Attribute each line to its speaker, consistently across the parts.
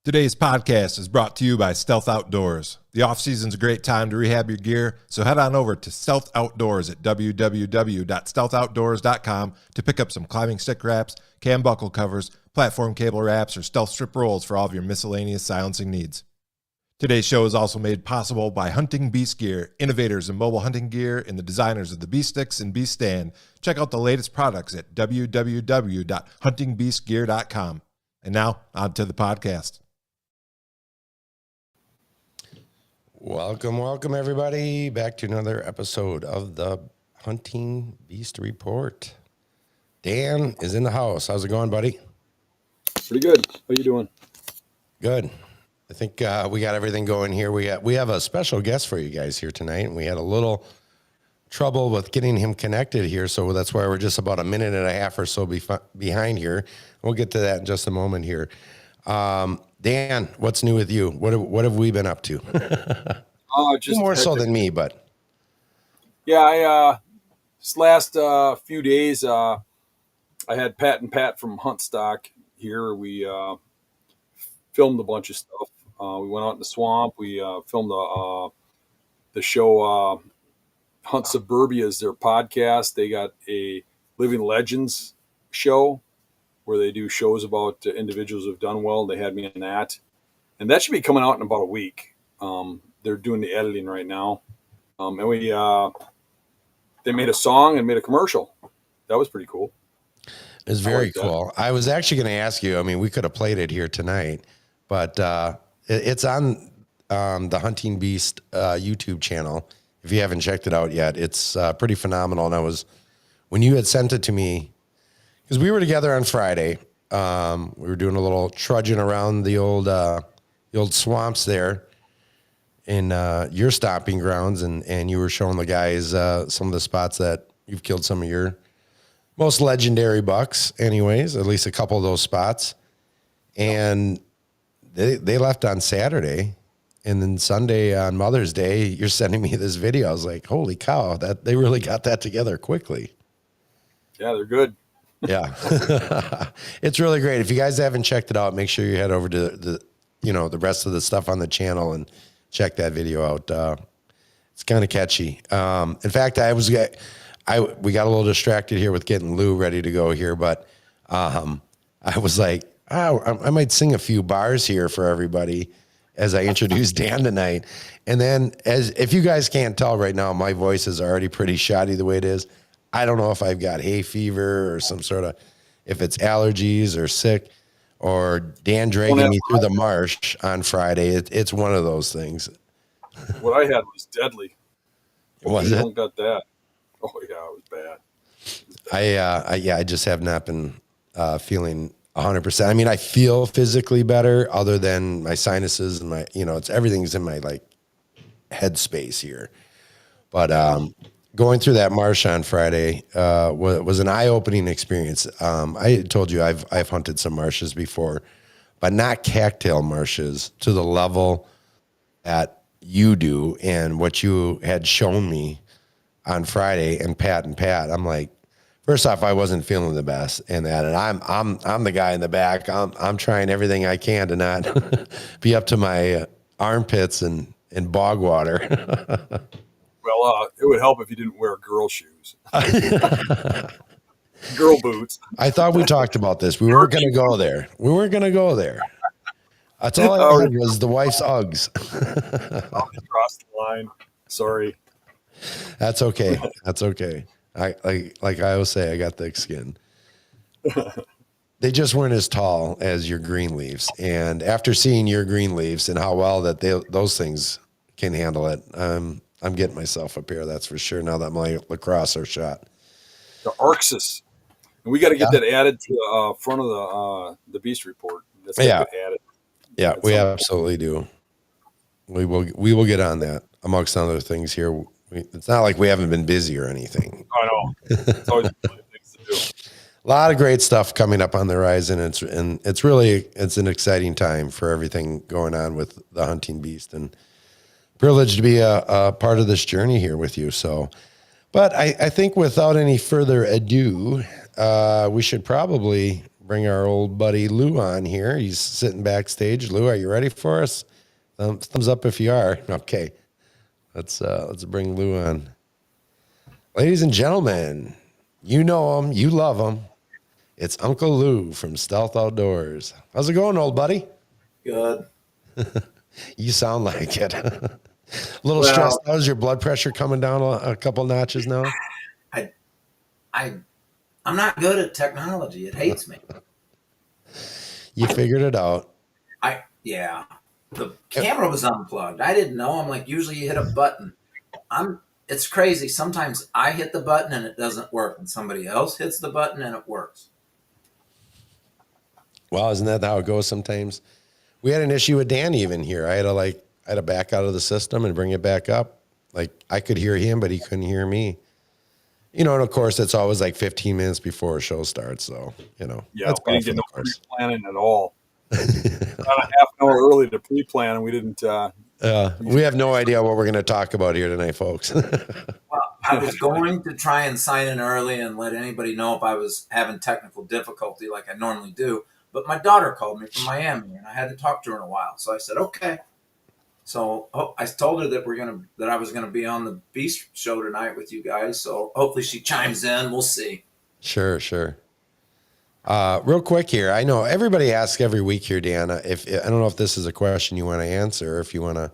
Speaker 1: Today's podcast is brought to you by Stealth Outdoors. The off-season's a great time to rehab your gear, so head on over to Stealth Outdoors at www.stealthoutdoors.com to pick up some climbing stick wraps, cam buckle covers, platform cable wraps, or stealth strip rolls for all of your miscellaneous silencing needs. Today's show is also made possible by Hunting Beast Gear, innovators in mobile hunting gear and the designers of the Beast Sticks and Beast Stand. Check out the latest products at www.huntingbeastgear.com. And now, on to the podcast.
Speaker 2: Welcome, everybody, back to another episode of the Hunting Beast Report. Dan is in the house. How's it going, buddy?
Speaker 3: Pretty good. How you doing?
Speaker 2: Good. I think we got everything going here. We have a special guest for you guys here tonight, and we had a little trouble with getting him connected here, so that's why we're just about a minute and a half or so behind here. We'll get to that in just a moment here. Dan, what's new with you? What have we been up to?
Speaker 3: Just
Speaker 2: more so than me, but
Speaker 3: yeah, this last few days, I had Pat and Pat from Huntstock here. We filmed a bunch of stuff. We went out in the swamp. We filmed the show Hunt Suburbia is their podcast. They got a Living Legends show where they do shows about individuals who've done well. They had me in that. And that should be coming out in about a week. They're doing the editing right now. And they made a song and made a commercial. That was pretty cool.
Speaker 2: It's very cool. I was actually going to ask you, I mean, we could have played it here tonight, but it's on the Hunting Beast YouTube channel. If you haven't checked it out yet, it's pretty phenomenal. And when you had sent it to me, because we were together on Friday, we were doing a little trudging around the old swamps there in your stomping grounds, and you were showing the guys some of the spots that you've killed some of your most legendary bucks, anyways, at least a couple of those spots. And they left on Saturday, and then Sunday on Mother's Day, you're sending me this video. I was like, holy cow, that they really got that together quickly.
Speaker 3: Yeah, they're good.
Speaker 2: Yeah. It's really great. If you guys haven't checked it out, make sure you head over to the rest of the stuff on the channel and check that video out. It's kind of catchy. In fact, we got a little distracted here with getting Lou ready to go here, but I was like, I might sing a few bars here for everybody as I introduce Dan tonight. And then, if you guys can't tell right now, my voice is already pretty shoddy the way it is. I don't know if I've got hay fever or some sort of, if it's allergies or sick or Dan dragging me through the marsh on Friday. It's one of those things.
Speaker 3: What I had was deadly.
Speaker 2: Was it?
Speaker 3: I got that. Oh yeah, it was bad.
Speaker 2: I just have not been feeling 100%. I mean, I feel physically better other than my sinuses and my, it's everything's in my like headspace here. But going through that marsh on Friday was an eye-opening experience. I told you I've hunted some marshes before, but not cattail marshes to the level that you do and what you had shown me on Friday and Pat. I'm like, first off, I wasn't feeling the best in that, and I'm the guy in the back. I'm trying everything I can to not be up to my armpits in bog water.
Speaker 3: Well, it would help if you didn't wear girl shoes. Girl boots.
Speaker 2: I thought we talked about this. We weren't going to go there. That's all I heard was the wife's Uggs.
Speaker 3: I'll cross the line. Sorry.
Speaker 2: That's okay. Like I always say, I got thick skin. They just weren't as tall as your green leaves. And after seeing your green leaves and how well that those things can handle it, I'm getting myself a pair, that's for sure, now that my lacrosse are shot.
Speaker 3: The Arxis. And we got to get that added to the front of the Beast Report. That's added.
Speaker 2: Yeah, we absolutely do. We will get on that, amongst other things here. It's not like we haven't been busy or anything.
Speaker 3: I know. It's always things to do.
Speaker 2: A lot of great stuff coming up on the horizon. It's an exciting time for everything going on with the Hunting Beast, and privileged to be a part of this journey here with you. So, but I think without any further ado, we should probably bring our old buddy Lou on here. He's sitting backstage. Lou, are you ready for us? Thumbs up if you are. Okay. Let's bring Lou on. Ladies and gentlemen, you know him, you love him. It's Uncle Lou from Stealth Outdoors. How's it going, old buddy?
Speaker 4: Good.
Speaker 2: You sound like it. A little stressed out. Is your blood pressure coming down a couple notches now?
Speaker 4: I'm not good at technology. It hates me.
Speaker 2: You figured it out.
Speaker 4: Yeah. The camera was unplugged. I didn't know. I'm like, usually you hit a button. It's crazy. Sometimes I hit the button and it doesn't work, and somebody else hits the button and it works.
Speaker 2: Well, isn't that how it goes sometimes? We had an issue with Dan even here. I had to back out of the system and bring it back up. Like, I could hear him, but he couldn't hear me. You know, and of course, it's always like 15 minutes before a show starts. So, you know,
Speaker 3: yeah, we didn't get no pre-planning at all. About a half an hour early to pre-plan, and we didn't.
Speaker 2: We have no idea what we're going to talk about here tonight, folks.
Speaker 4: Well, I was going to try and sign in early and let anybody know if I was having technical difficulty like I normally do. But my daughter called me from Miami, and I hadn't talked to her in a while. So I said, okay. So I told her that I was gonna be on the Beast show tonight with you guys. So hopefully she chimes in. We'll see.
Speaker 2: Sure. Real quick here, I know everybody asks every week here, Deanna. I don't know if this is a question you want to answer, or if you want to.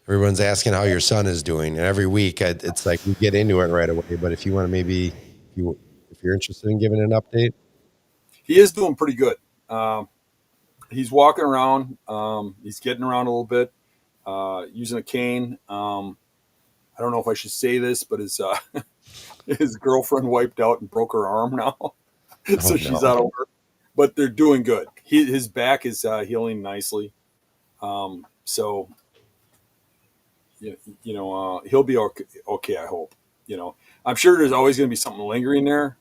Speaker 2: Everyone's asking how your son is doing, and every week it's like we get into it right away. But if you want to, maybe if you're interested in giving an update,
Speaker 3: he is doing pretty good. He's walking around. He's getting around a little bit. Using a cane. I don't know if I should say this, but his girlfriend wiped out and broke her arm now. So she's out of work. But they're doing good. His back is healing nicely. So, he'll be okay, I hope. You know, I'm sure there's always going to be something lingering there,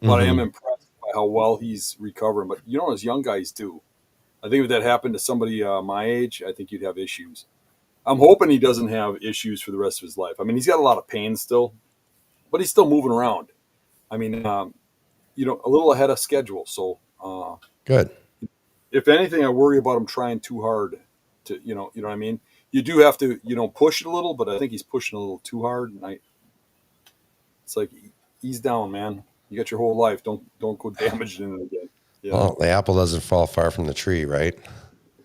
Speaker 3: but I am impressed by how well he's recovering. But, as young guys do. I think if that happened to somebody my age, I think you'd have issues. I'm hoping he doesn't have issues for the rest of his life. I mean, he's got a lot of pain still, but he's still moving around. I mean, a little ahead of schedule. So
Speaker 2: good.
Speaker 3: If anything, I worry about him trying too hard to, you know what I mean? You do have to, push it a little, but I think he's pushing a little too hard. And it's like, ease down, man. You got your whole life. Don't go damaging it again. Yeah.
Speaker 2: Well, the apple doesn't fall far from the tree, right?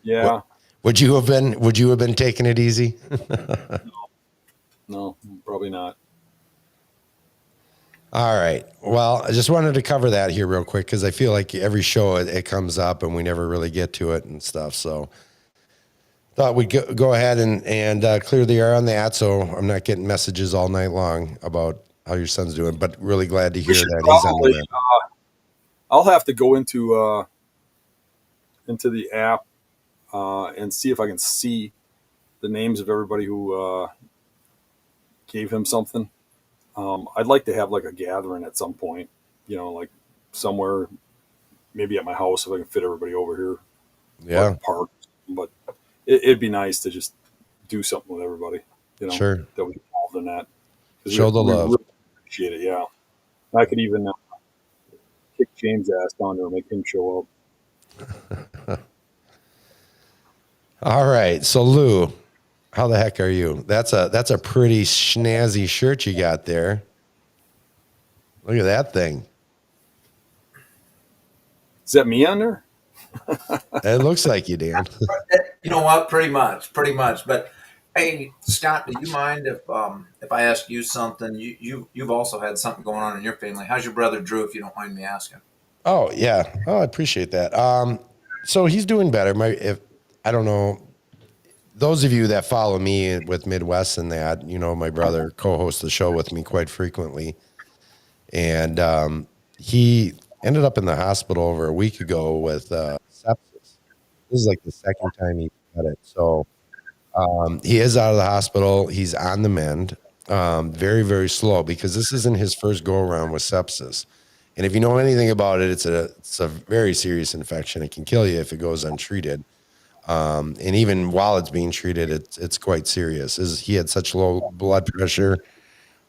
Speaker 3: Yeah.
Speaker 2: Would you have been taking it easy?
Speaker 3: No, probably not.
Speaker 2: All right. Well, I just wanted to cover that here real quick because I feel like every show it comes up and we never really get to it and stuff. So thought we'd go ahead and clear the air on that, so I'm not getting messages all night long about how your son's doing. But really glad to hear that he's on the mend.
Speaker 3: I'll have to go into the app and see if I can see the names of everybody who gave him something. I'd like to have like a gathering at some point, like somewhere, maybe at my house if I can fit everybody over here.
Speaker 2: Yeah.
Speaker 3: Park, but it'd be nice to just do something with everybody.
Speaker 2: Sure.
Speaker 3: That was involved in that.
Speaker 2: Show the love.
Speaker 3: Really appreciate it. Yeah. I could even kick James' ass down there and make him show up.
Speaker 2: All right. So Lou, how the heck are you? That's a pretty snazzy shirt you got there. Look at that thing.
Speaker 3: Is that me on there?
Speaker 2: It looks like you, Dan.
Speaker 4: You know what? Pretty much. But hey, Scott, do you mind if I ask you something? You've also had something going on in your family. How's your brother Drew, if you don't mind me asking?
Speaker 2: Oh yeah. Oh, I appreciate that. So he's doing better. I don't know. Those of you that follow me with Midwest and that, my brother co-hosts the show with me quite frequently. And he ended up in the hospital over a week ago with sepsis. This is like the second time he had it. So he is out of the hospital. He's on the mend, very, very slow because this isn't his first go-around with sepsis. And if you know anything about it, it's a very serious infection. It can kill you if it goes untreated. And even while it's being treated, it's quite serious. He had such low blood pressure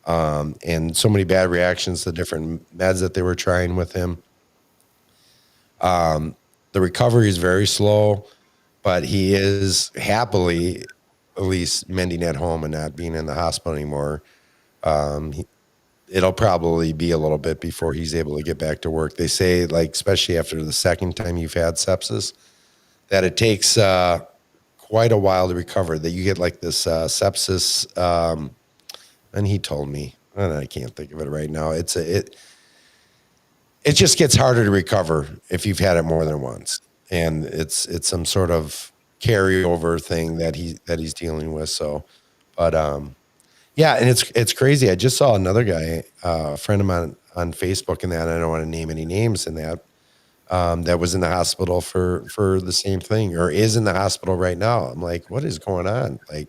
Speaker 2: and so many bad reactions to different meds that they were trying with him. The recovery is very slow, but he is happily at least mending at home and not being in the hospital anymore. It'll probably be a little bit before he's able to get back to work. They say, like, especially after the second time you've had sepsis, that it takes quite a while to recover, that you get like this sepsis. And he told me, and I can't think of it right now. It just gets harder to recover if you've had it more than once. And it's some sort of carryover thing that he's dealing with. So, but, yeah, and it's crazy. I just saw another guy, a friend of mine on Facebook, and that I don't want to name any names in that, that was in the hospital for the same thing, or is in the hospital right now. I'm like, what is going on? Like,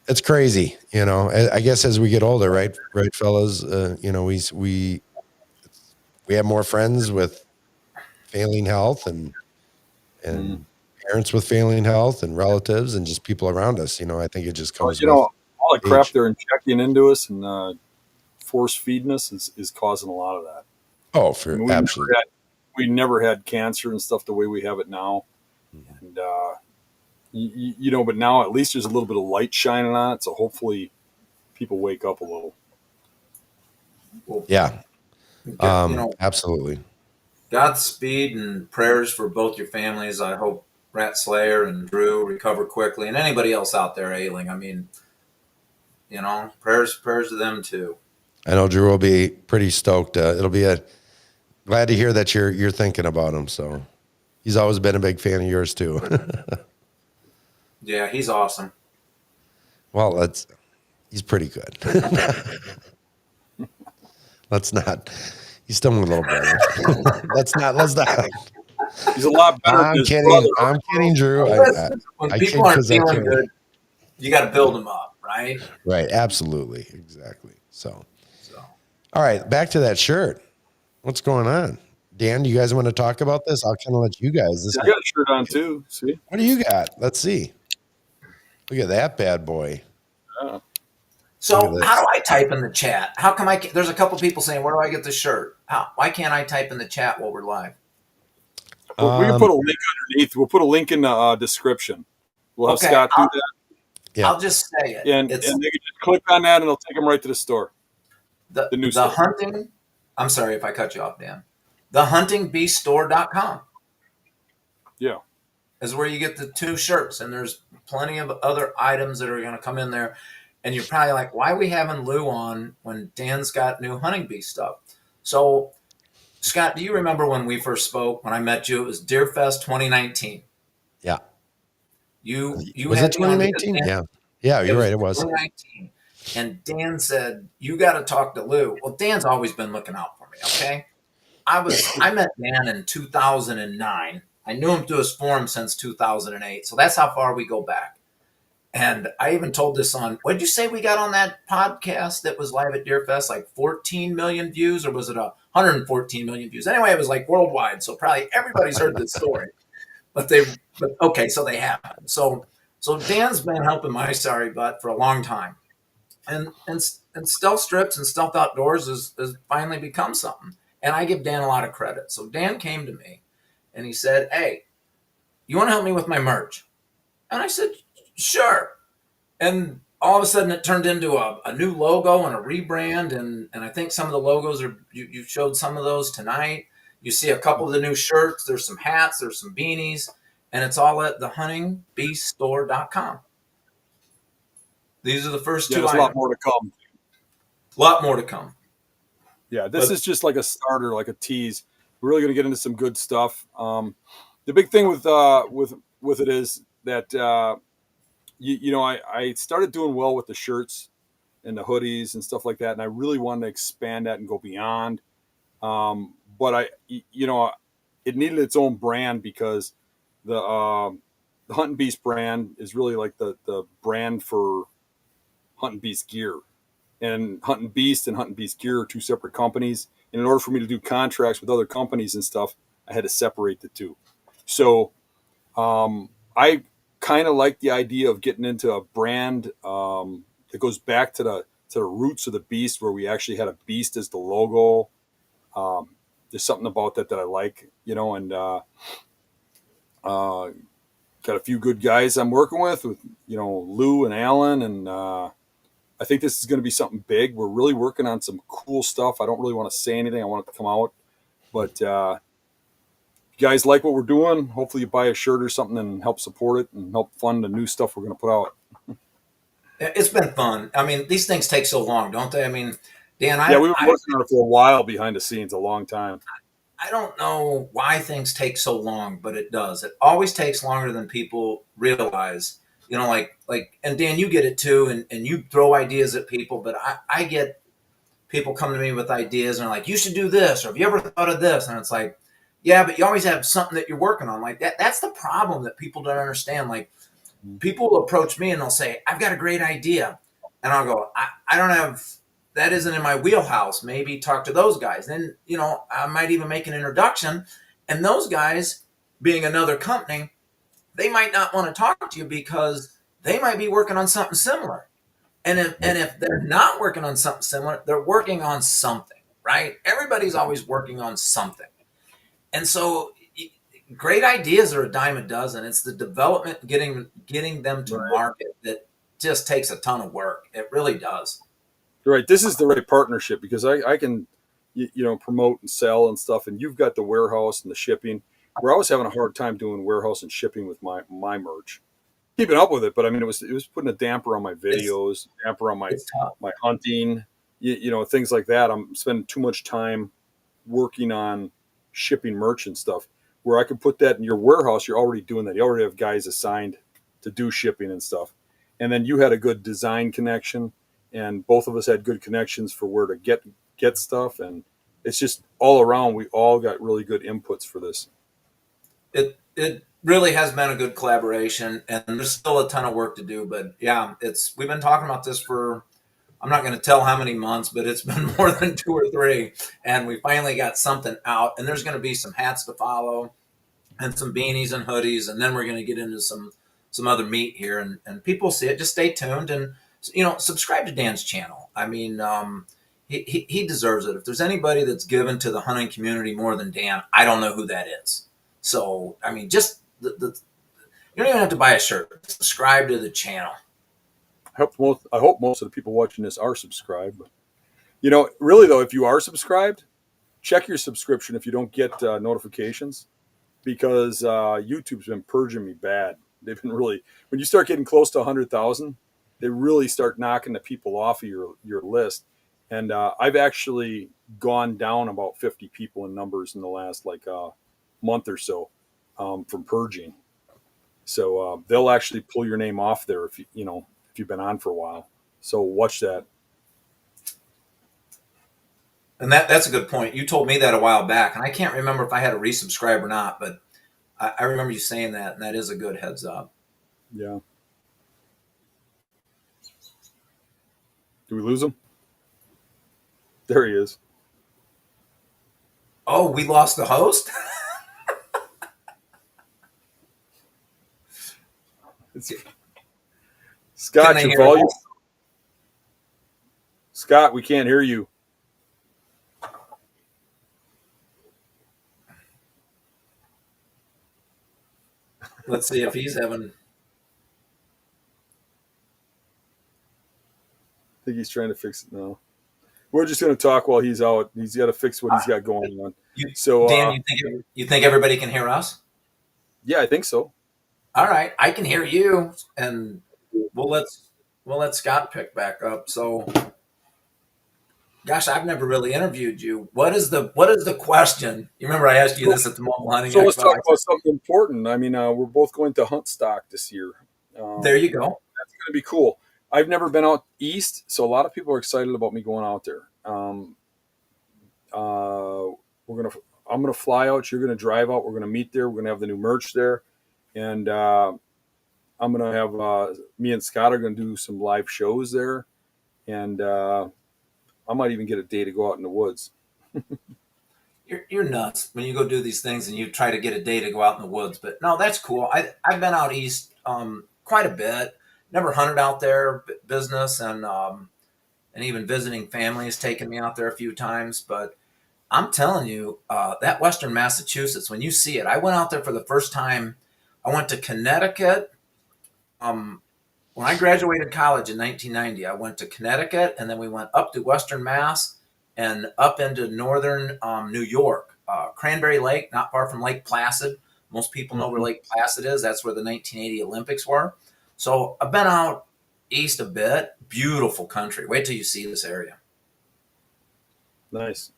Speaker 2: it's crazy, you know. I guess as we get older, right, fellas, you know, we have more friends with failing health and parents with failing health and relatives and just people around us. You know, I think it just comes.
Speaker 3: Well, all the crap
Speaker 2: age.
Speaker 3: they're injecting into us and force feeding us is causing a lot of that.
Speaker 2: Oh, for absolutely.
Speaker 3: We never had cancer and stuff the way we have it now. And, you know, but now at least there's a little bit of light shining on it. So hopefully people wake up a little.
Speaker 2: Yeah.
Speaker 4: You know,
Speaker 2: Absolutely.
Speaker 4: Godspeed and prayers for both your families. I hope Rat Slayer and Drew recover quickly, and anybody else out there ailing. I mean, you know, prayers to them too.
Speaker 2: I know Drew will be pretty stoked. It'll be glad to hear that you're thinking about him. So he's always been a big fan of yours too.
Speaker 4: Yeah, he's awesome.
Speaker 2: Well, he's pretty good. Let's not. He's still my little brother. Let's not.
Speaker 3: He's a lot better.
Speaker 2: I'm kidding, Drew.
Speaker 4: When
Speaker 2: I
Speaker 4: people aren't feeling good, you got to build them up, right?
Speaker 2: Right. Absolutely. Exactly. So, all right. Back to that shirt. What's going on? Dan, do you guys want to talk about this? I'll kind of let you guys.
Speaker 3: I got a shirt on too. See?
Speaker 2: What do you got? Let's see. Look at that bad boy.
Speaker 4: So how do I type in the chat? How come there's a couple people saying, where do I get the shirt? Why can't I type in the chat while we're live?
Speaker 3: We can put a link underneath. We'll put a link in the description. We'll have Scott do that.
Speaker 4: Yeah. I'll just say it.
Speaker 3: And they can just click on that and it'll take them right to the store. The new store.
Speaker 4: I'm sorry if I cut you off, Dan. TheHuntingBeastStore.com.
Speaker 3: Yeah.
Speaker 4: Is where you get the 2 shirts. And there's plenty of other items that are going to come in there. And you're probably like, why are we having Lou on when Dan's got new hunting bee stuff? So, Scott, do you remember when we first spoke, when I met you? It was Deer Fest 2019.
Speaker 2: Yeah.
Speaker 4: You
Speaker 2: was it 2019? Yeah. Yeah, you're right. It was
Speaker 4: 2019. And Dan said, you got to talk to Lou. Well, Dan's always been looking out for me, okay? I met Dan in 2009. I knew him through his forum since 2008. So that's how far we go back. And I even told this on, what did you say we got on that podcast that was live at Deer Fest? Like 14 million views, or was it 114 million views? Anyway, it was like worldwide. So probably everybody's heard this story. But okay, so they haven't. So Dan's been helping my sorry butt for a long time. And Stealth Strips and Stealth Outdoors has finally become something. And I give Dan a lot of credit. So Dan came to me and he said, hey, you want to help me with my merch? And I said, sure. And all of a sudden it turned into a new logo and a rebrand. And I think some of the logos you showed some of those tonight. You see a couple of the new shirts. There's some hats. There's some beanies. And it's all at thehuntingbeaststore.com. These are the first 2 items.
Speaker 3: There's a lot more to come.
Speaker 4: A lot more to come.
Speaker 3: Yeah, this is just like a starter, like a tease. We're really going to get into some good stuff. The big thing with it is that I started doing well with the shirts and the hoodies and stuff like that, and I really wanted to expand that and go beyond. But it needed its own brand because the Hunt and Beast brand is really like the brand for Hunt and Beast gear. And Hunt and Beast and Hunt and Beast gear are 2 separate companies. And in order for me to do contracts with other companies and stuff, I had to separate the 2. So I kind of like the idea of getting into a brand that goes back to the roots of the beast, where we actually had a beast as the logo. there's something about that I like, and got a few good guys I'm working with Lou and Alan, and I think this is going to be something big. We're really working on some cool stuff. I don't really want to say anything. I want it to come out, but if you guys like what we're doing, hopefully you buy a shirt or something and help support it and help fund the new stuff we're going to put out.
Speaker 4: It's been fun. I mean, these things take so long, don't they? I mean, Dan,
Speaker 3: we've been working on it for a while behind the scenes, a long time.
Speaker 4: I don't know why things take so long, but it does. It always takes longer than people realize. And Dan, you get it too, and you throw ideas at people, but I get people come to me with ideas and are like, you should do this, or have you ever thought of this? And it's like, yeah, but you always have something that you're working on. Like that's the problem that people don't understand. Like, people will approach me and they'll say, I've got a great idea. And I'll go, I don't have, that isn't in my wheelhouse. Maybe talk to those guys. Then, I might even make an introduction. And those guys, being another company, they might not want to talk to you because they might be working on something similar. And if they're not working on something similar, they're working on something, right? Everybody's always working on something. And so great ideas are a dime a dozen. It's the development, getting them to market that just takes a ton of work. It really does.
Speaker 3: Right. This is the right partnership because I can, promote and sell and stuff. And you've got the warehouse and the shipping. Where I was having a hard time doing warehouse and shipping with my merch, keeping up with it. But I mean, it was putting a damper on my videos, damper on my hunting, things like that. I'm spending too much time working on shipping merch and stuff. Where I could put that in your warehouse, you're already doing that. You already have guys assigned to do shipping and stuff. And then you had a good design connection, and both of us had good connections for where to get stuff. And it's just all around, we all got really good inputs for this.
Speaker 4: It really has been a good collaboration, and there's still a ton of work to do. But yeah, we've been talking about this for, I'm not going to tell how many months, but it's been more than 2 or 3. And we finally got something out, and there's going to be some hats to follow and some beanies and hoodies. And then we're going to get into some other meat here, and people see it. Just stay tuned and, subscribe to Dan's channel. I mean, he deserves it. If there's anybody that's given to the hunting community more than Dan, I don't know who that is. So, I mean, just you don't even have to buy a shirt. Subscribe to the channel.
Speaker 3: I hope most of the people watching this are subscribed. But, really though, if you are subscribed, check your subscription if you don't get notifications, because YouTube's been purging me bad. They've been really, when you start getting close to 100,000, they really start knocking the people off of your list. And I've actually gone down about 50 people in numbers in the last month or so from purging. So they'll actually pull your name off there if you've been on for a while. So watch that.
Speaker 4: And that's a good point. You told me that a while back, and I can't remember if I had to resubscribe or not, but I remember you saying that, and that is a good heads up.
Speaker 3: Yeah. Do we lose him? There he is.
Speaker 4: Oh, we lost the host?
Speaker 3: Scott, your volume. Scott, we can't hear you.
Speaker 4: Let's see if he's having.
Speaker 3: I think he's trying to fix it now. We're just going to talk while he's out. He's got to fix what he's got going on.
Speaker 4: Dan, you think everybody can hear us?
Speaker 3: Yeah, I think so.
Speaker 4: All right, I can hear you, and we'll let Scott pick back up. So, gosh, I've never really interviewed you. What is the question? You remember I asked you this at the Mobile Hunting Expo?
Speaker 3: So let's talk about something important. I mean, we're both going to Huntstock this year.
Speaker 4: There you go.
Speaker 3: That's going to be cool. I've never been out east, so a lot of people are excited about me going out there. I'm gonna fly out. You're gonna drive out. We're gonna meet there. We're gonna have the new merch there, and I'm gonna have me and Scott are gonna do some live shows there, and I might even get a day to go out in the woods.
Speaker 4: You're nuts when you go do these things and you try to get a day to go out in the woods. But no, that's cool. I've been out east quite a bit. Never hunted out there, business, and even visiting family has taken me out there a few times. But I'm telling you, that Western Massachusetts, when you see it, I went out there for the first time. I went to Connecticut. Um, when I graduated college in 1990, I went to Connecticut, and then we went up to Western Mass and up into northern New York, Cranberry Lake, not far from Lake Placid. Most people know where Lake Placid is. That's where the 1980 Olympics were. So I've been out east a bit. Beautiful country. Wait till you see this area.
Speaker 3: Nice.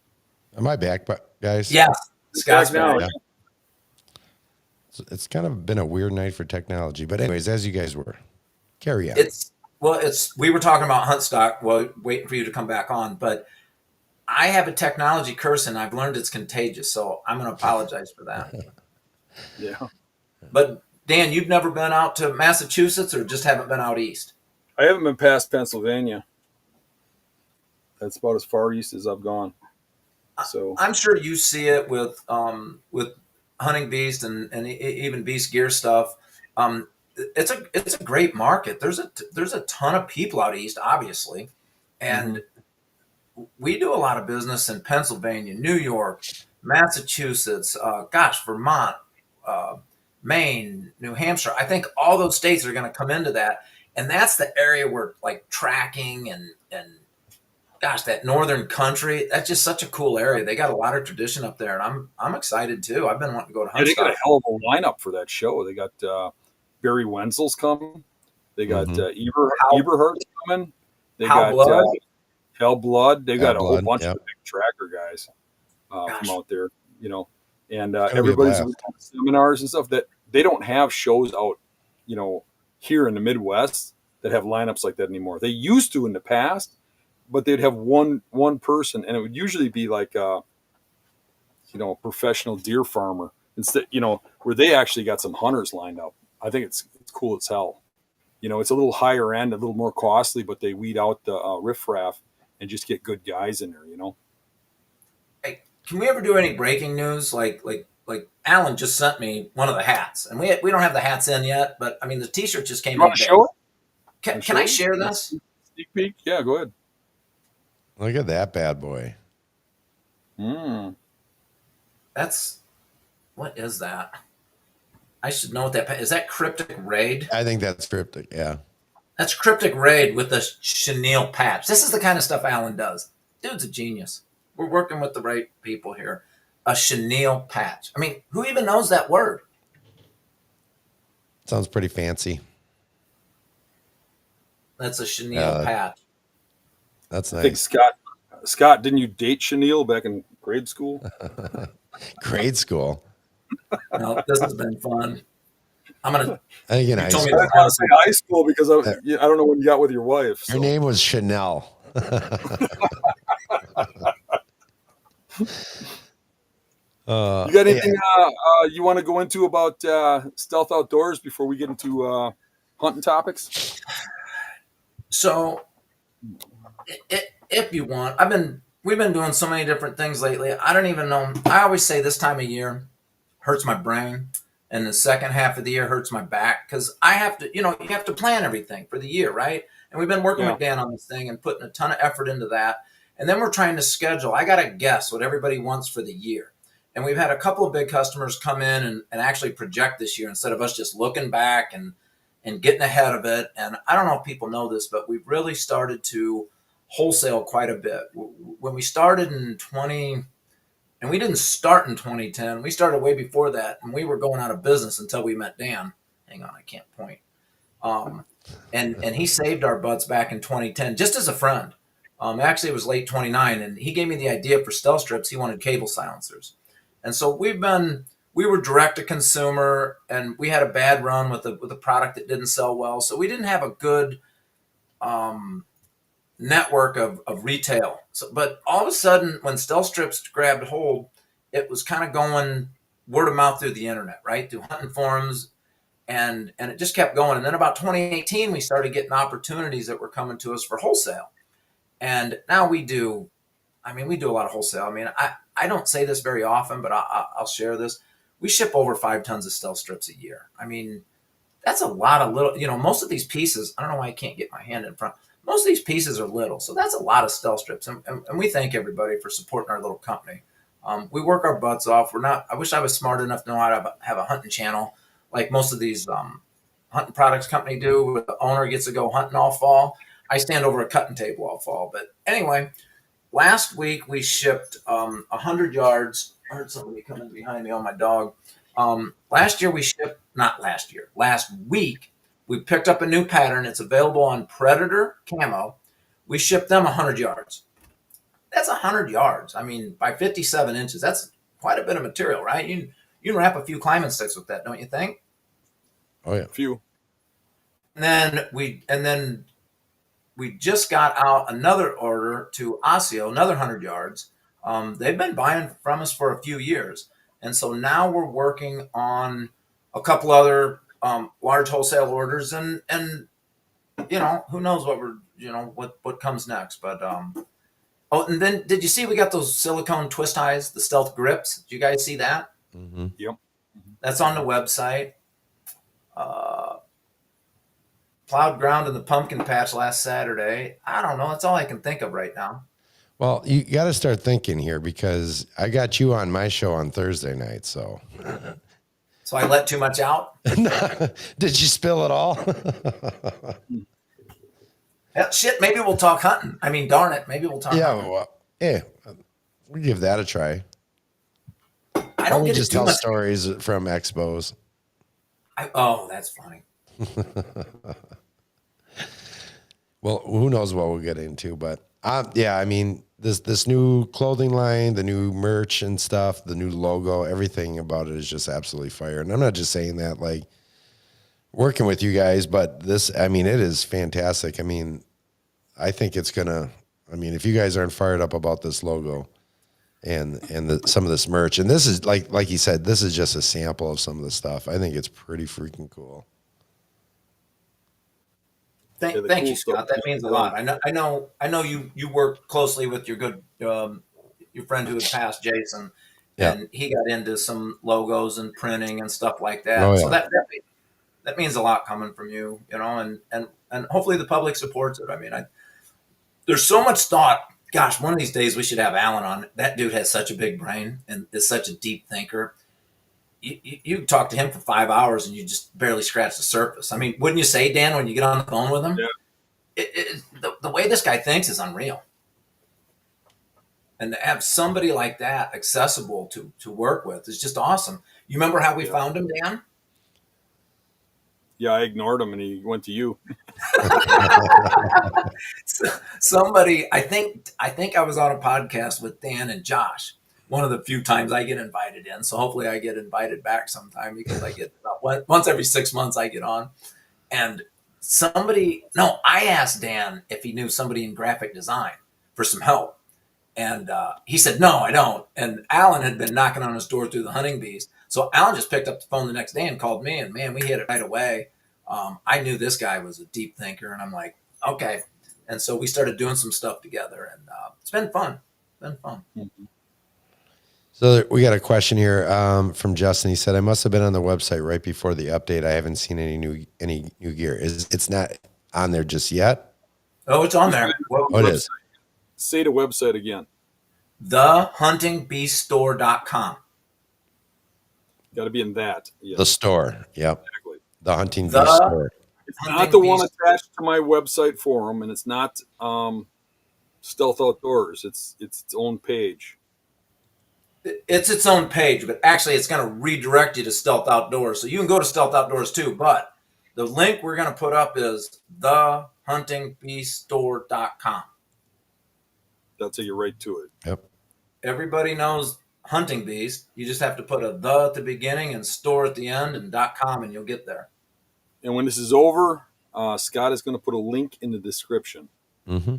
Speaker 2: Am I back, guys?
Speaker 4: Yeah, Scott's
Speaker 3: now.
Speaker 4: back.
Speaker 2: Yeah. It's kind of been a weird night for technology, but anyways, as you guys were, carry on.
Speaker 4: We were talking about Huntstock. Well, waiting for you to come back on, but I have a technology curse and I've learned it's contagious. So I'm going to apologize for that.
Speaker 3: Yeah.
Speaker 4: But Dan, you've never been out to Massachusetts or just haven't been out east?
Speaker 3: I haven't been past Pennsylvania. That's about as far east as I've gone. So
Speaker 4: I'm sure you see it with hunting beast and even beast gear stuff. It's a great market. There's a ton of people out east, obviously, and we do a lot of business in Pennsylvania, New York, Massachusetts, Vermont, Maine, New Hampshire. I think all those states are going to come into that, and that's the area where like tracking and that northern country, that's just such a cool area. They got a lot of tradition up there, and I'm excited too. I've been wanting to go to Huntstock.
Speaker 3: Yeah, they got a hell of a lineup for that show. They got Barry Wenzel's coming. They got Eberhardt's coming. They got Hell Blood. They got a whole bunch of big tracker guys from out there, and everybody's doing seminars and stuff that they don't have shows out, here in the Midwest that have lineups like that anymore. They used to in the past, but they'd have one person, and it would usually be like a professional deer farmer instead, where they actually got some hunters lined up. I think it's cool as hell. It's a little higher end, a little more costly, but they weed out the riffraff and just get good guys in there.
Speaker 4: Hey, can we ever do any breaking news? Like Alan just sent me one of the hats, and we don't have the hats in yet, but I mean the T-shirt just came in.
Speaker 3: Want to show it?
Speaker 4: Can I share this?
Speaker 3: Sneak peek? Yeah, go ahead.
Speaker 2: Look at that bad boy.
Speaker 4: What is that? I should know what that is. That Cryptic Raid?
Speaker 2: I think that's Cryptic, yeah.
Speaker 4: That's Cryptic Raid with a chenille patch. This is the kind of stuff Alan does. Dude's a genius. We're working with the right people here. A chenille patch. I mean, who even knows that word?
Speaker 2: Sounds pretty fancy.
Speaker 4: That's a chenille patch.
Speaker 2: That's nice.
Speaker 3: I think Scott, didn't you date Chenille back in grade school?
Speaker 2: Grade school.
Speaker 4: No, this has been fun. I'm gonna.
Speaker 2: I think in high school.
Speaker 3: I want to say high school because I don't know when you got with your wife. So.
Speaker 2: Her name was Chanel.
Speaker 3: You got anything you want to go into about Stealth Outdoors before we get into hunting topics?
Speaker 4: So, if you want, we've been doing so many different things lately. I don't even know. I always say this time of year hurts my brain, and the second half of the year hurts my back because I have to, you have to plan everything for the year, right? And we've been working with Dan on this thing and putting a ton of effort into that. And then we're trying to schedule. I got to guess what everybody wants for the year. And we've had a couple of big customers come in and actually project this year instead of us just looking back and getting ahead of it. And I don't know if people know this, but we've really started to wholesale quite a bit. When we started in and we didn't start in 2010. We started way before that, and we were going out of business until we met Dan. Hang on, I can't point. And he saved our butts back in 2010, just as a friend. Actually, it was late 29, and he gave me the idea for stealth strips. He wanted cable silencers. And so we were direct to consumer, and we had a bad run with a product that didn't sell well. So we didn't have a good network of retail. But all of a sudden, when stealth strips grabbed hold, it was kind of going word of mouth through the internet, right? Through hunting forums, and it just kept going. And then about 2018, we started getting opportunities that were coming to us for wholesale. And now we do a lot of wholesale. I mean, I don't say this very often, but I'll share this. We ship over 5 tons of stealth strips a year. I mean, that's a lot of little, most of these pieces, I don't know why I can't get my hand in front. Most of these pieces are little. So that's a lot of stealth strips. And we thank everybody for supporting our little company. We work our butts off. I wish I was smart enough to know how to have a hunting channel like most of these hunting products company do, where the owner gets to go hunting all fall. I stand over a cutting table all fall. But anyway, last week we shipped 100 yards. I heard somebody coming behind me on my dog. Last week we picked up a new pattern. It's available on Predator Camo. We shipped them 100 yards. That's 100 yards. I mean, by 57 inches, that's quite a bit of material, right? You can wrap a few climbing sticks with that, don't you think?
Speaker 2: Oh yeah.
Speaker 3: A few.
Speaker 4: And then we just got out another order to Osseo, another 100 yards. They've been buying from us for a few years. And so now we're working on a couple other large wholesale orders, and who knows what comes next. But and then did you see we got those silicone twist ties, the stealth grips? Did you guys see that?
Speaker 2: Mm-hmm.
Speaker 3: Yep.
Speaker 4: That's on the website. Plowed ground in the pumpkin patch last Saturday. I don't know. That's all I can think of right now.
Speaker 2: Well, you got to start thinking here, because I got you on my show on Thursday night. So
Speaker 4: I let too much out.
Speaker 2: Did you spill it all?
Speaker 4: Hell, shit, maybe we'll talk hunting. I mean, darn it, maybe we'll talk hunting.
Speaker 2: Well, we give that a try.
Speaker 4: I don't get
Speaker 2: just
Speaker 4: too
Speaker 2: tell
Speaker 4: much
Speaker 2: stories from expos.
Speaker 4: Oh, that's funny.
Speaker 2: Well, who knows what we'll get into, but I mean, this new clothing line, the new merch and stuff, the new logo, everything about it is just absolutely fire. And I'm not just saying that like working with you guys, but this, I mean, it is fantastic. I mean, I think it's if you guys aren't fired up about this logo and some of this merch, and this is like you said, this is just a sample of some of the stuff. I think it's pretty freaking cool.
Speaker 4: Thank you, Scott. That means a lot. I know you work closely with your good your friend who had passed, Jason, and he got into some logos and printing and stuff like that.
Speaker 2: Oh, yeah.
Speaker 4: So that means a lot coming from you, and hopefully the public supports it. I mean, there's so much thought. Gosh, one of these days we should have Alan on. That dude has such a big brain and is such a deep thinker. You talk to him for 5 hours and you just barely scratch the surface. I mean, wouldn't you say, Dan, when you get on the phone with him?
Speaker 3: Yeah.
Speaker 4: The way this guy thinks is unreal. And to have somebody like that accessible to work with is just awesome. You remember how we found him, Dan?
Speaker 3: Yeah, I ignored him and he went to you.
Speaker 4: Somebody, I think I was on a podcast with Dan and Josh. One of the few times I get invited in. So hopefully I get invited back sometime, because I get once every 6 months I get on. And I asked Dan if he knew somebody in graphic design for some help. And he said, no, I don't. And Alan had been knocking on his door through the hunting bees. So Alan just picked up the phone the next day and called me, and man, we hit it right away. I knew this guy was a deep thinker, and I'm like, okay. And so we started doing some stuff together, and it's been fun. Mm-hmm.
Speaker 2: So we got a question here from Justin. He said, I must have been on the website right before the update. I haven't seen any new gear. It's not on there just yet?
Speaker 4: Oh, it's on there.
Speaker 2: It is.
Speaker 3: Say the website again.
Speaker 4: thehuntingbeaststore.com.
Speaker 3: Got to be in that. Yes.
Speaker 2: The store. Yep.
Speaker 3: Exactly.
Speaker 2: The Hunting Beast Store.
Speaker 3: It's not the one attached to my website forum, and it's not Stealth Outdoors. It's its own page.
Speaker 4: It's its own page, but actually it's going to redirect you to Stealth Outdoors. So you can go to Stealth Outdoors too, but the link we're going to put up is thehuntingbeaststore.com.
Speaker 3: That's how you write to it.
Speaker 2: Yep.
Speaker 4: Everybody knows Hunting Beast. You just have to put a the at the beginning and store at the end and .com, and you'll get there.
Speaker 3: And when this is over, Scott is going to put a link in the description.
Speaker 2: Mm-hmm.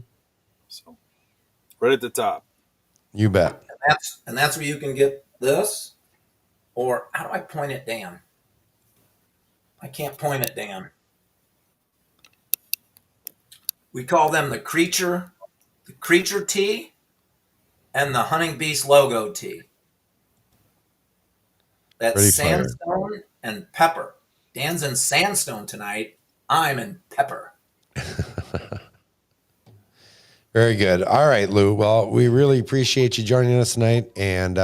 Speaker 3: So right at the top.
Speaker 2: You bet.
Speaker 4: And that's where you can get this. Or how do I point it, Dan? I can't point it, Dan. We call them the creature tee and the Hunting Beast logo tee. That's
Speaker 2: Pretty
Speaker 4: sandstone
Speaker 2: fire.
Speaker 4: And pepper. Dan's in sandstone tonight. I'm in pepper.
Speaker 2: Very good. All right, Lou. Well, we really appreciate you joining us tonight and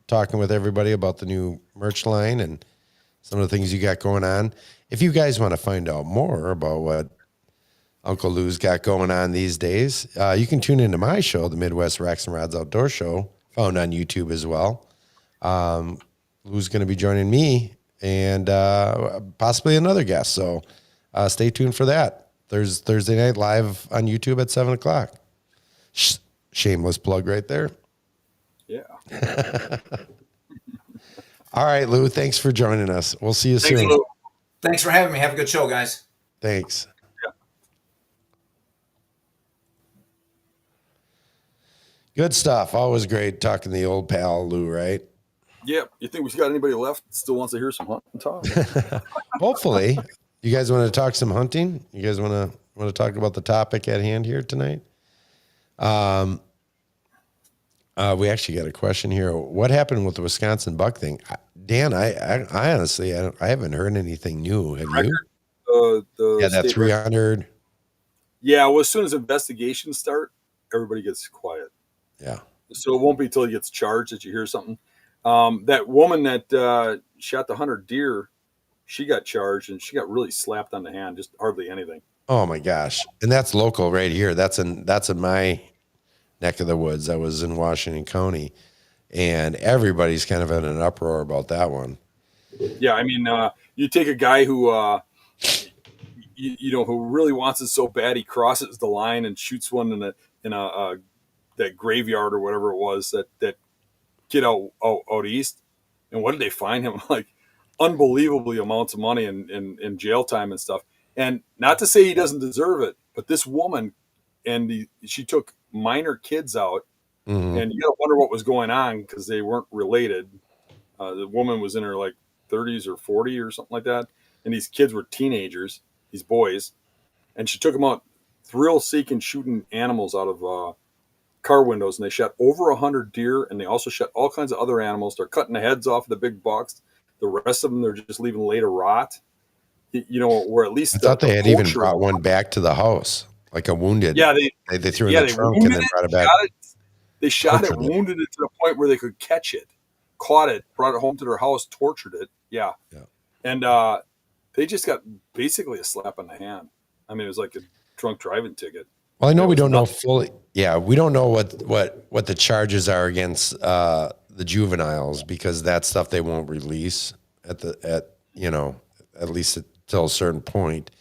Speaker 2: talking with everybody about the new merch line and some of the things you got going on. If you guys want to find out more about what Uncle Lou's got going on these days, you can tune into my show, the Midwest Racks and Rods Outdoor Show, found on YouTube as well. Lou's going to be joining me and possibly another guest. So stay tuned for that. There's Thursday night live on YouTube at 7:00. Shameless plug right there.
Speaker 3: Yeah.
Speaker 2: All right, Lou. Thanks for joining us. We'll see you
Speaker 4: Thanks,
Speaker 2: soon.
Speaker 4: Lou. Thanks for having me. Have a good show, guys.
Speaker 2: Thanks.
Speaker 3: Yeah.
Speaker 2: Good stuff. Always great talking to the old pal, Lou, right?
Speaker 3: Yeah. You think we've got anybody left that still wants to hear some hunting talk?
Speaker 2: Hopefully. You guys want to talk some hunting? You guys want to talk about the topic at hand here tonight? We actually got a question here. What happened with the Wisconsin buck thing? Dan, I honestly, I haven't heard anything new. Have you? Yeah, that 300.
Speaker 3: Yeah, well, as soon as investigations start, everybody gets quiet.
Speaker 2: Yeah.
Speaker 3: So it won't be till he gets charged that you hear something. That woman that shot the 100 deer, she got charged and she got really slapped on the hand, just hardly anything.
Speaker 2: Oh my gosh. And that's local right here. That's in my neck of the woods. I was in Washington County, and everybody's kind of in an uproar about that one.
Speaker 3: Yeah, I mean, you take a guy who, who really wants it so bad, he crosses the line and shoots one in a that graveyard or whatever it was that kid out east. And what did they find him? Like unbelievably amounts of money in jail time and stuff. And not to say he doesn't deserve it, but this woman she took minor kids out, and you got to wonder what was going on because they weren't related. The woman was in her like 30s or 40 or something like that, and these kids were teenagers, these boys, and she took them out thrill-seeking, shooting animals out of car windows, and they shot over 100 deer, and they also shot all kinds of other animals. They're cutting the heads off the big bucks. The rest of them they're just leaving lay to rot. Or at least
Speaker 2: I thought they had even brought one back to the house, like a wounded.
Speaker 3: Yeah,
Speaker 2: they threw it in the trunk and then brought it back.
Speaker 3: They shot it, wounded it to the point where they could catch it, caught it, brought it home to their house, tortured it. Yeah. And they just got basically a slap on the hand. I mean, it was like a drunk driving ticket.
Speaker 2: Well, I know we don't know fully. Yeah, we don't know what the charges are against the juveniles because that stuff they won't release at least until a certain point.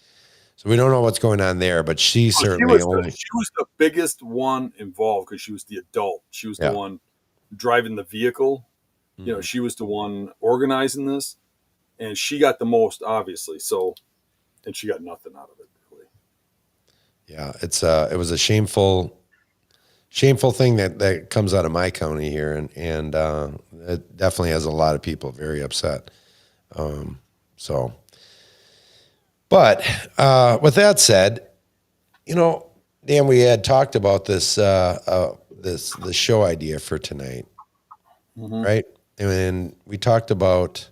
Speaker 2: So we don't know what's going on there, but she certainly
Speaker 3: she was the biggest one involved because she was the adult. She was the one driving the vehicle. Mm-hmm. She was the one organizing this, and she got the most, obviously. So, and she got nothing out of it, really.
Speaker 2: Yeah, it was a shameful thing that comes out of my county here, and it definitely has a lot of people very upset. But with that said, Dan, we had talked about this the show idea for tonight, right? And we talked about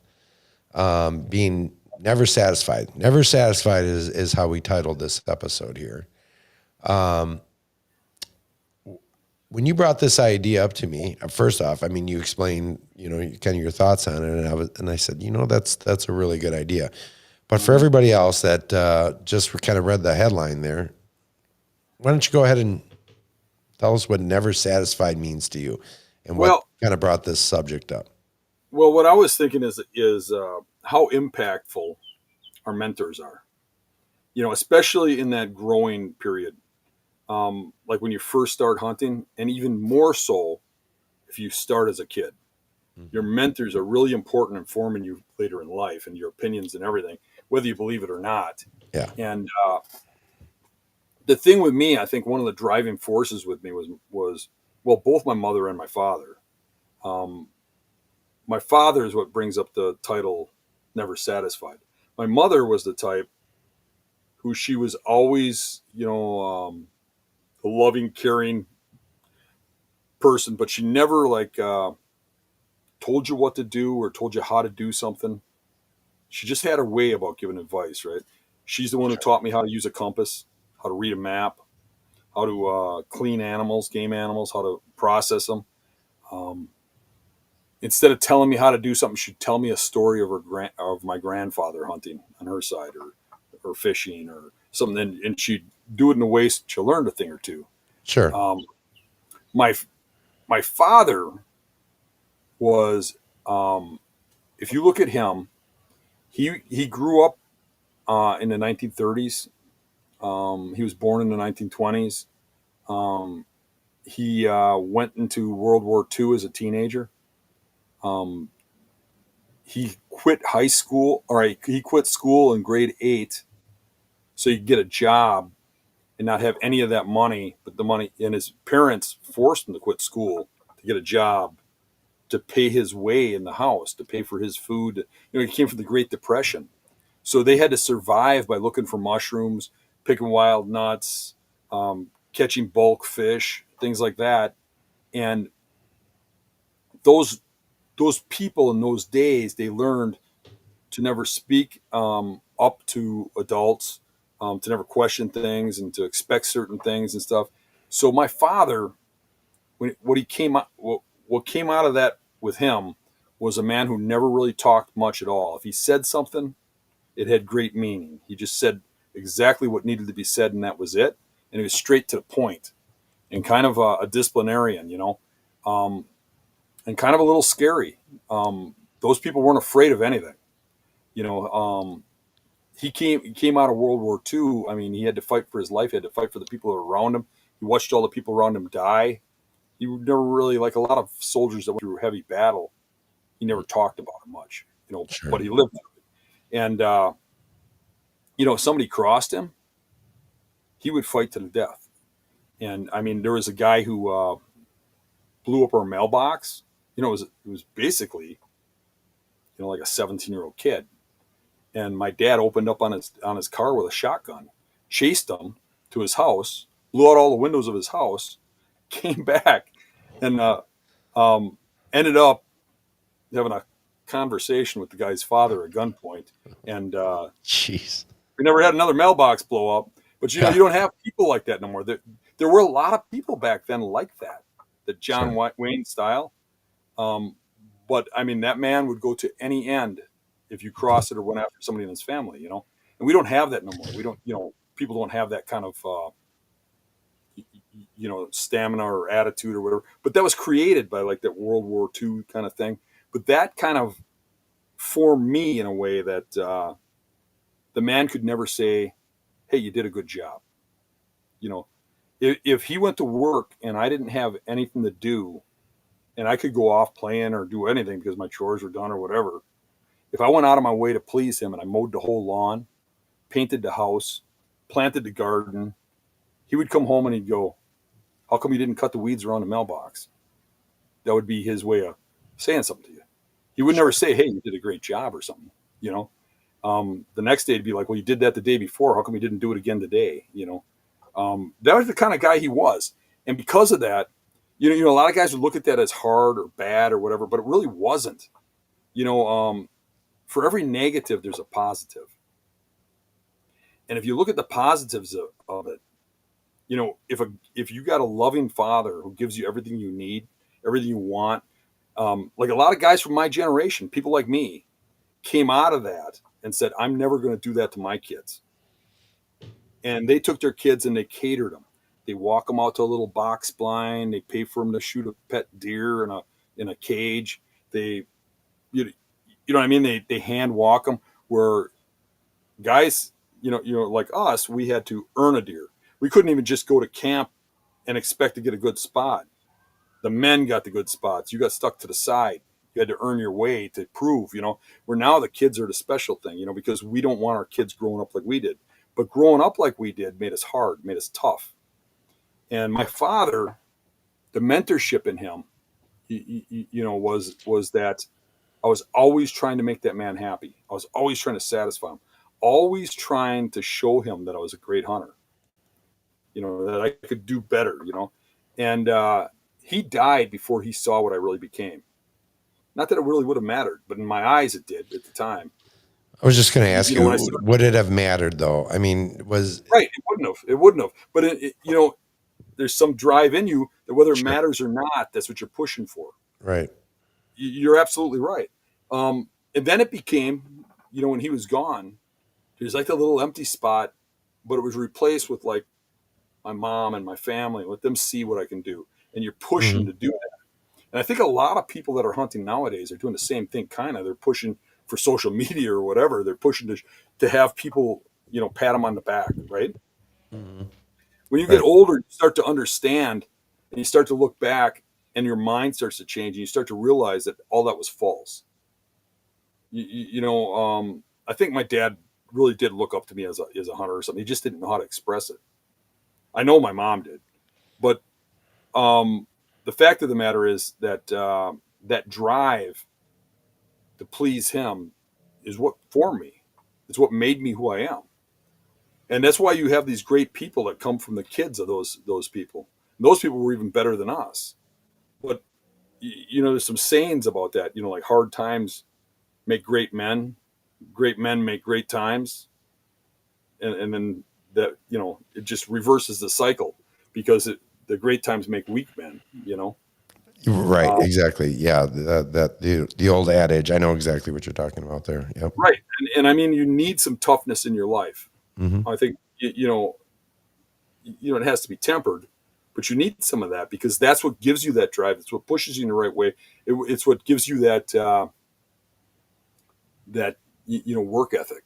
Speaker 2: being never satisfied. Never satisfied is how we titled this episode here. When you brought this idea up to me, first off, I mean, you explained, kind of your thoughts on it, and I said, that's a really good idea. But for everybody else that just kind of read the headline there, why don't you go ahead and tell us what never satisfied means to you and what kind of brought this subject up?
Speaker 3: Well, what I was thinking is how impactful our mentors are, especially in that growing period. Like when you first start hunting, and even more so if you start as a kid. Your mentors are really important in forming you later in life and your opinions and everything, whether you believe it or not. Yeah. And the thing with me, I think one of the driving forces with me was both my mother and my father. My father is what brings up the title Never Satisfied. My mother was the type who she was always, a loving, caring person, but she never told you what to do or told you how to do something. She just had her way about giving advice, right? She's the one who taught me how to use a compass, how to read a map, clean animals, game animals, how to process them. Instead of telling me how to do something, she'd tell me a story of my grandfather hunting on her side, or fishing, or something, and she'd do it in a way she'll learn a thing or two.
Speaker 2: Sure.
Speaker 3: My my father was, if you look at him, he grew up in the 1930s. He was born in the 1920s. He went into World War II as a teenager. He quit high school, he quit school in grade 8 so he could get a job and not have any of that money, but the money, and his parents forced him to quit school to get a job to pay his way in the house, to pay for his food. He came from the Great Depression. So they had to survive by looking for mushrooms, picking wild nuts, catching bulk fish, things like that. And those people in those days, they learned to never speak up to adults, to never question things, and to expect certain things and stuff. So my father, what came out of that with him was a man who never really talked much at all. If he said something, it had great meaning. He just said exactly what needed to be said, and that was it. And it was straight to the point, and kind of a disciplinarian, and kind of a little scary. Those people weren't afraid of anything. He came out of World War II. I mean, he had to fight for his life. He had to fight for the people that were around him. He watched all the people around him die. He never really, like a lot of soldiers that went through heavy battle, he never talked about it much,
Speaker 2: Sure.
Speaker 3: but he lived through it. And, if somebody crossed him, he would fight to the death. And I mean, there was a guy who blew up our mailbox. It was basically, like a 17-year-old kid. And my dad opened up on his car with a shotgun, chased him to his house, blew out all the windows of his house, came back, and ended up having a conversation with the guy's father at gunpoint. And
Speaker 2: Jeez.
Speaker 3: we never had another mailbox blow up. But you don't have people like that no more. There were a lot of people back then like that John Wayne style. But I mean, that man would go to any end if you cross it or went after somebody in his family, and we don't have that no more. We don't, people don't have that kind of, stamina or attitude or whatever, but that was created by like that World War II kind of thing. But that kind of formed me in a way that, the man could never say, "Hey, you did a good job." If he went to work and I didn't have anything to do, and I could go off playing or do anything because my chores were done or whatever, if I went out of my way to please him and I mowed the whole lawn, painted the house, planted the garden, he would come home and he'd go, "How come you didn't cut the weeds around the mailbox?" That would be his way of saying something to you. He would never say, "Hey, you did a great job," or something, The next day he'd be like, "Well, you did that the day before. How come you didn't do it again today?" That was the kind of guy he was. And because of that, a lot of guys would look at that as hard or bad or whatever, but it really wasn't. For every negative, there's a positive. And if you look at the positives of it, if you got a loving father who gives you everything you need, everything you want, like a lot of guys from my generation, people like me, came out of that and said, "I'm never going to do that to my kids." And they took their kids and they catered them. They walk them out to a little box blind. They pay for them to shoot a pet deer in a cage. They, you know what I mean? They hand walk them. Where guys, like us, we had to earn a deer. We couldn't even just go to camp and expect to get a good spot. The men got the good spots. You got stuck to the side. You had to earn your way to prove, where now the kids are the special thing, because we don't want our kids growing up like we did. But growing up like we did made us hard, made us tough. And my father, the mentorship in him, was that I was always trying to make that man happy. I was always trying to satisfy him, always trying to show him that I was a great hunter, that I could do better, And he died before he saw what I really became. Not that it really would have mattered, but in my eyes it did at the time.
Speaker 2: I was just going to ask you, would it have mattered though? I mean,
Speaker 3: right? It wouldn't have. But there's some drive in you that whether it matters or not, that's what you're pushing for.
Speaker 2: Right.
Speaker 3: You're absolutely right. And then it became, when he was gone, there's like a little empty spot, but it was replaced with like my mom and my family. Let them see what I can do, and you're pushing to do that. And I think a lot of people that are hunting nowadays are doing the same thing. Kind of, they're pushing for social media or whatever. They're pushing to have people, pat them on the back, right? When you get older, you start to understand, and you start to look back, and your mind starts to change, and you start to realize that all that was false. I think my dad really did look up to me as a hunter or something. He just didn't know how to express it. I know my mom did, but the fact of the matter is that that drive to please him is what formed me. It's what made me who I am. And that's why you have these great people that come from the kids of those people. And those people were even better than us. But there's some sayings about that. Like hard times make great men make great times, and then that it just reverses the cycle because the great times make weak men.
Speaker 2: Right. Exactly. Yeah. The old adage. I know exactly what you're talking about there. Yep.
Speaker 3: Right. And I mean, you need some toughness in your life. I think it has to be tempered, but you need some of that because that's what gives you that drive. It's what pushes you in the right way. It's what gives you that work ethic.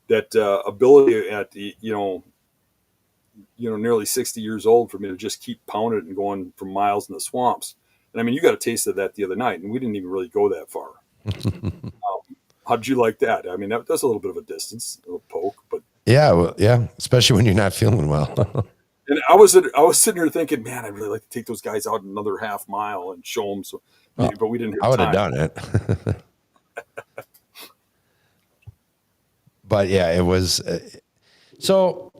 Speaker 3: That ability at the nearly 60 years old for me to just keep pounding it and going for miles in the swamps. And I mean, you got a taste of that the other night, and we didn't even really go that far. How did you like that? I mean, that's a little bit of a distance, a little poke, but
Speaker 2: yeah, well, yeah, especially when you're not feeling well.
Speaker 3: and I was sitting there thinking, man, I'd really like to take those guys out another half mile and show them. So, but we didn't have
Speaker 2: I would have
Speaker 3: time.
Speaker 2: done it. But yeah, it was. So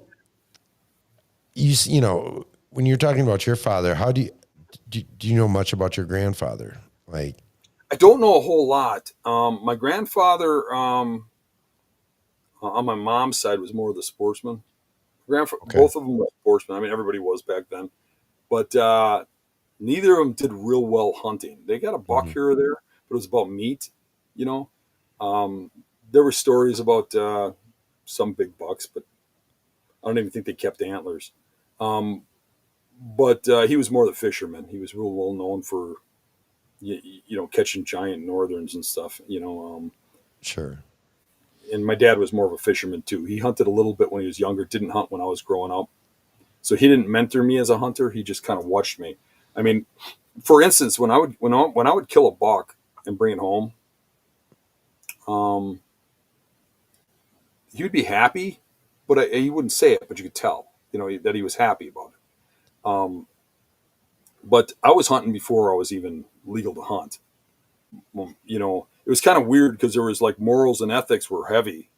Speaker 2: when you're talking about your father, how do you know much about your grandfather? Like,
Speaker 3: I don't know a whole lot. My grandfather, on my mom's side, was more of the sportsman. Both of them were sportsmen. I mean, everybody was back then, but neither of them did real well hunting. They got a buck here or there, but it was about meat. There were stories about some big bucks, but I don't even think they kept antlers. But he was more the fisherman. He was real well known for catching giant northerns and stuff.
Speaker 2: Sure.
Speaker 3: And my dad was more of a fisherman too. He hunted a little bit when he was younger. Didn't hunt when I was growing up, so he didn't mentor me as a hunter. He just kind of watched me. I mean, for instance, when I would kill a buck and bring it home, he would be happy, but he wouldn't say it, but you could tell, that he was happy about it. But I was hunting before I was even legal to hunt. It was kind of weird because there was like morals and ethics were heavy,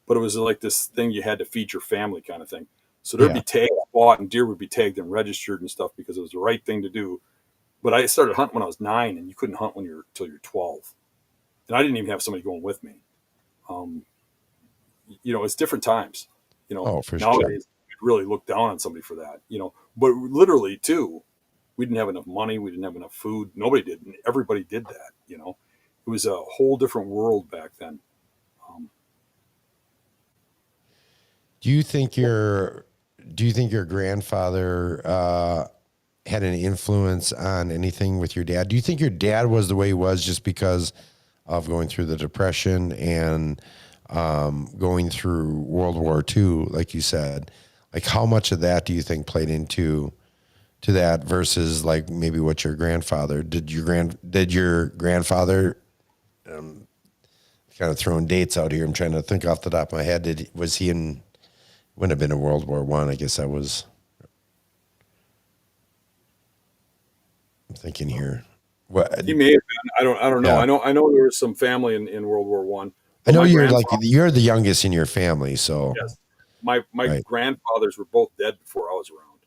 Speaker 3: but it was like this thing you had to feed your family kind of thing. So there'd be tags bought and deer would be tagged and registered and stuff because it was the right thing to do. But I started hunting when I was 9, and you couldn't hunt till you're 12. And I didn't even have somebody going with me. It's different times,
Speaker 2: Oh, for
Speaker 3: nowadays
Speaker 2: sure.
Speaker 3: you really look down on somebody for that, but literally too, we didn't have enough money. We didn't have enough food. Nobody did. And everybody did that. It was a whole different world back then.
Speaker 2: Do you think your grandfather had any influence on anything with your dad? Do you think your dad was the way he was just because of going through the Depression and going through World War II, like you said? Like, how much of that do you think played into that versus like maybe what your grandfather did? Your grandfather, kind of throwing dates out here, I'm trying to think off the top of my head. Was he in? Wouldn't have been in World War I. I guess that was. I'm thinking here. What
Speaker 3: He may have been. I don't know.
Speaker 2: Yeah.
Speaker 3: I know there was some family in World War One.
Speaker 2: I know you're the youngest in your family, so
Speaker 3: yes. My grandfathers were both dead before I was around,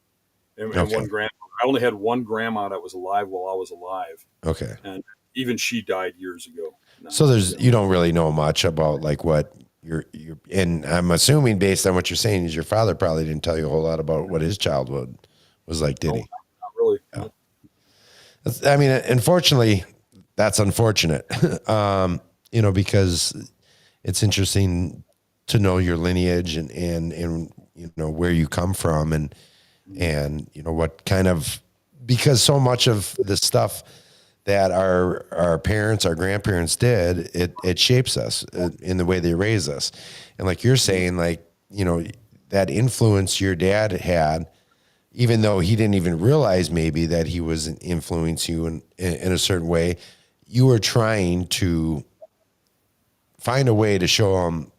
Speaker 3: and one grandma. I only had one grandma that was alive while I was alive.
Speaker 2: Okay,
Speaker 3: and even she died years ago.
Speaker 2: So you don't really know much about like what and I'm assuming based on what you're saying is your father probably didn't tell you a whole lot about what his childhood was like, did he?
Speaker 3: Not really.
Speaker 2: Yeah. I mean, unfortunately, that's unfortunate, because it's interesting to know your lineage and where you come from and what kind of, because so much of the stuff that our parents, our grandparents did, it shapes us in the way they raise us. And like you're saying, that influence your dad had, even though he didn't even realize maybe that he was influencing you in a certain way, you were trying to find a way to show him,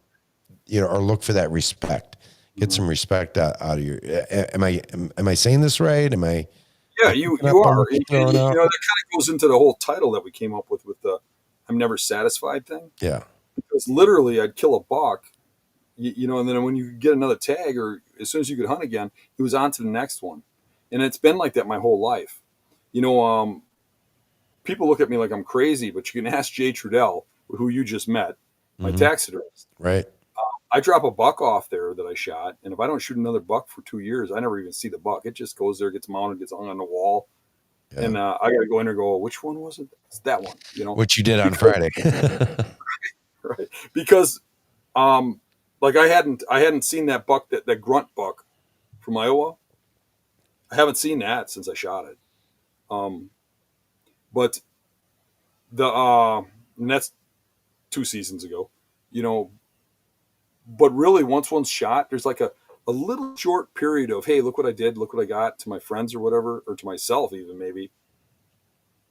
Speaker 2: or look for that respect, get some respect out of your, am I saying this right? Am I?
Speaker 3: Yeah, you are. That kind of goes into the whole title that we came up with the "I'm never satisfied" thing.
Speaker 2: Yeah,
Speaker 3: because literally I'd kill a buck, and then when you get another tag, or as soon as you could hunt again, he was on to the next one, and it's been like that my whole life. People look at me like I'm crazy, but you can ask Jay Trudell, who you just met, my taxidermist.
Speaker 2: Right.
Speaker 3: I drop a buck off there that I shot, and if I don't shoot another buck for 2 years, I never even see the buck. It just goes there, gets mounted, gets hung on the wall, and I got to go in there and go, which one was it? It's that one.
Speaker 2: What you did on Friday,
Speaker 3: right? Because, like I hadn't seen that buck, that grunt buck from Iowa. I haven't seen that since I shot it. But and that's 2 seasons ago, but really once one's shot, there's like a little short period of, hey, look what I did, look what I got, to my friends or whatever, or to myself even maybe.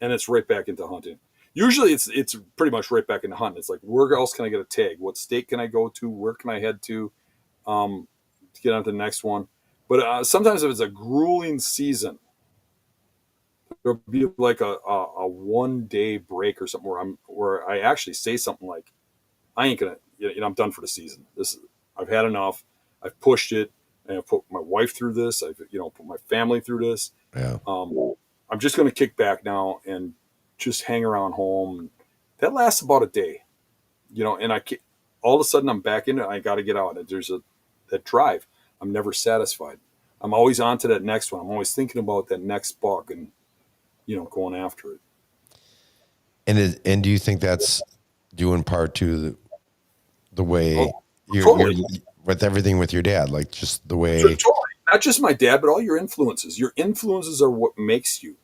Speaker 3: And it's right back into hunting. Usually it's pretty much right back into hunting. It's like, where else can I get a tag? What state can I go to? Where can I head to get on to the next one? But sometimes if it's a grueling season, there'll be like a 1 day break or something where I actually say something like, I ain't gonna, I'm done for the season. I've had enough. I've pushed it, and I've put my wife through this. I've put my family through this.
Speaker 2: Yeah.
Speaker 3: I'm just gonna kick back now and just hang around home. That lasts about a day, and all of a sudden I'm back in it. I got to get out. There's that drive. I'm never satisfied. I'm always on to that next one. I'm always thinking about that next buck and going after it.
Speaker 2: And do you think that's due in part to the way
Speaker 3: Totally.
Speaker 2: you're with everything with your dad, like just the way.
Speaker 3: Totally. Not just my dad, but all your influences. Your influences are what makes you.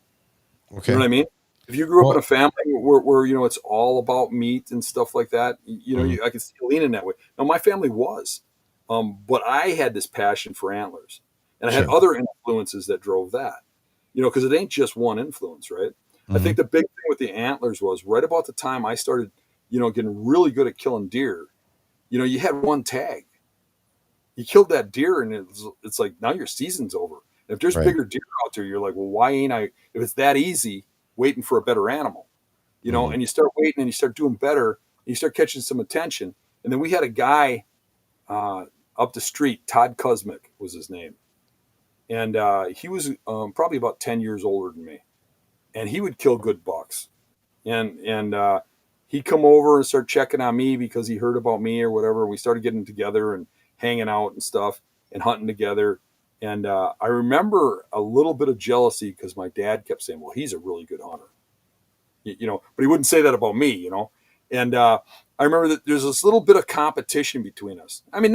Speaker 2: Okay.
Speaker 3: You know what I mean? If you grew up in a family where it's all about meat and stuff like that, I can see lean in that way. Now my family was, but I had this passion for antlers, and I had other influences that drove that. Because it ain't just one influence, right? I think the big thing with the antlers was right about the time I started, getting really good at killing deer. You had one tag. You killed that deer, and it's like, now your season's over. And if there's bigger deer out there, you're like, well, why ain't I? If it's that easy, waiting for a better animal, and you start waiting and you start doing better, and you start catching some attention. And then we had a guy up the street, Todd Kuzmick was his name. And he was probably about 10 years older than me. And he would kill good bucks. And he'd come over and start checking on me because he heard about me or whatever. We started getting together and hanging out and stuff and hunting together. And I remember a little bit of jealousy because my dad kept saying, well, he's a really good hunter. But he wouldn't say that about me, And I remember that there's this little bit of competition between us. I mean,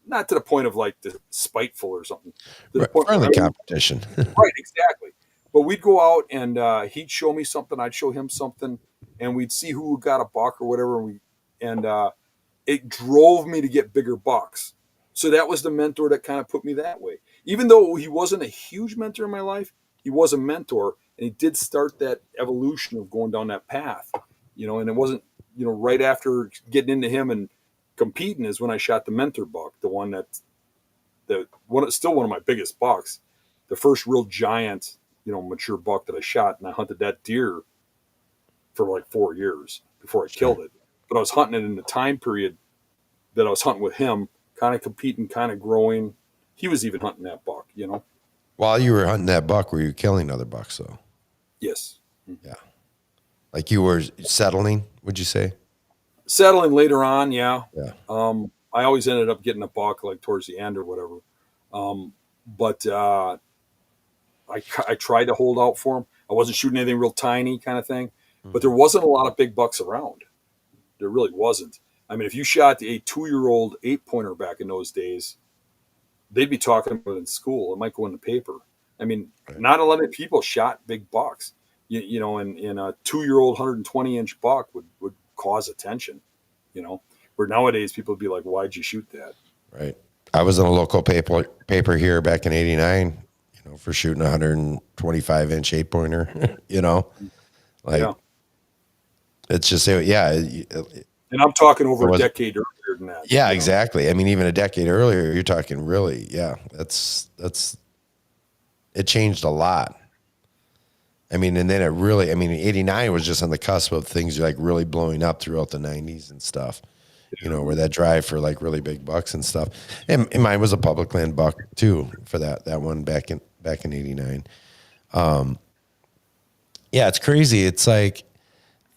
Speaker 3: not to the point of like the spiteful or something.
Speaker 2: Friendly competition.
Speaker 3: Right, exactly. But we'd go out and he'd show me something, I'd show him something, and we'd see who got a buck or whatever. And it drove me to get bigger bucks. So that was the mentor that kind of put me that way. Even though he wasn't a huge mentor in my life, he was a mentor, and he did start that evolution of going down that path. And it wasn't, right after getting into him and competing is when I shot the mentor buck, the one still one of my biggest bucks, the first real giant, mature buck that I shot. And I hunted that deer for like 4 years before I killed it. But I was hunting it in the time period that I was hunting with him, kind of competing, kind of growing. He was even hunting that buck,
Speaker 2: While you were hunting that buck, were you killing other bucks though?
Speaker 3: Yes.
Speaker 2: Yeah. Like you were settling, would you say?
Speaker 3: Settling later on, yeah.
Speaker 2: Yeah.
Speaker 3: I always ended up getting a buck like towards the end or whatever. But I tried to hold out for him. I wasn't shooting anything real tiny kind of thing, but there wasn't a lot of big bucks around. There really wasn't. I mean, if you shot a 2-year-old 8-pointer back in those days, they'd be talking about it in school. It might go in the paper. I mean, not a lot of people shot big bucks. You know, and a 2-year-old 120-inch buck would cause attention. You know, where nowadays people would be like, "Why'd you shoot that?"
Speaker 2: Right. I was in a local paper here back in '89. You know, for shooting a 125-inch 8-pointer. You know, like
Speaker 3: Yeah.
Speaker 2: it's just yeah.
Speaker 3: And I'm talking over a decade earlier than that.
Speaker 2: Yeah, exactly. I mean, even a decade earlier, you're talking really, yeah. That's it changed a lot. I mean, and then it really, I mean, '89 was just on the cusp of things like really blowing up throughout the '90s and stuff. You know, where that drive for like really big bucks and stuff. And mine was a public land buck too for that one back in '89. Yeah, it's crazy. It's like,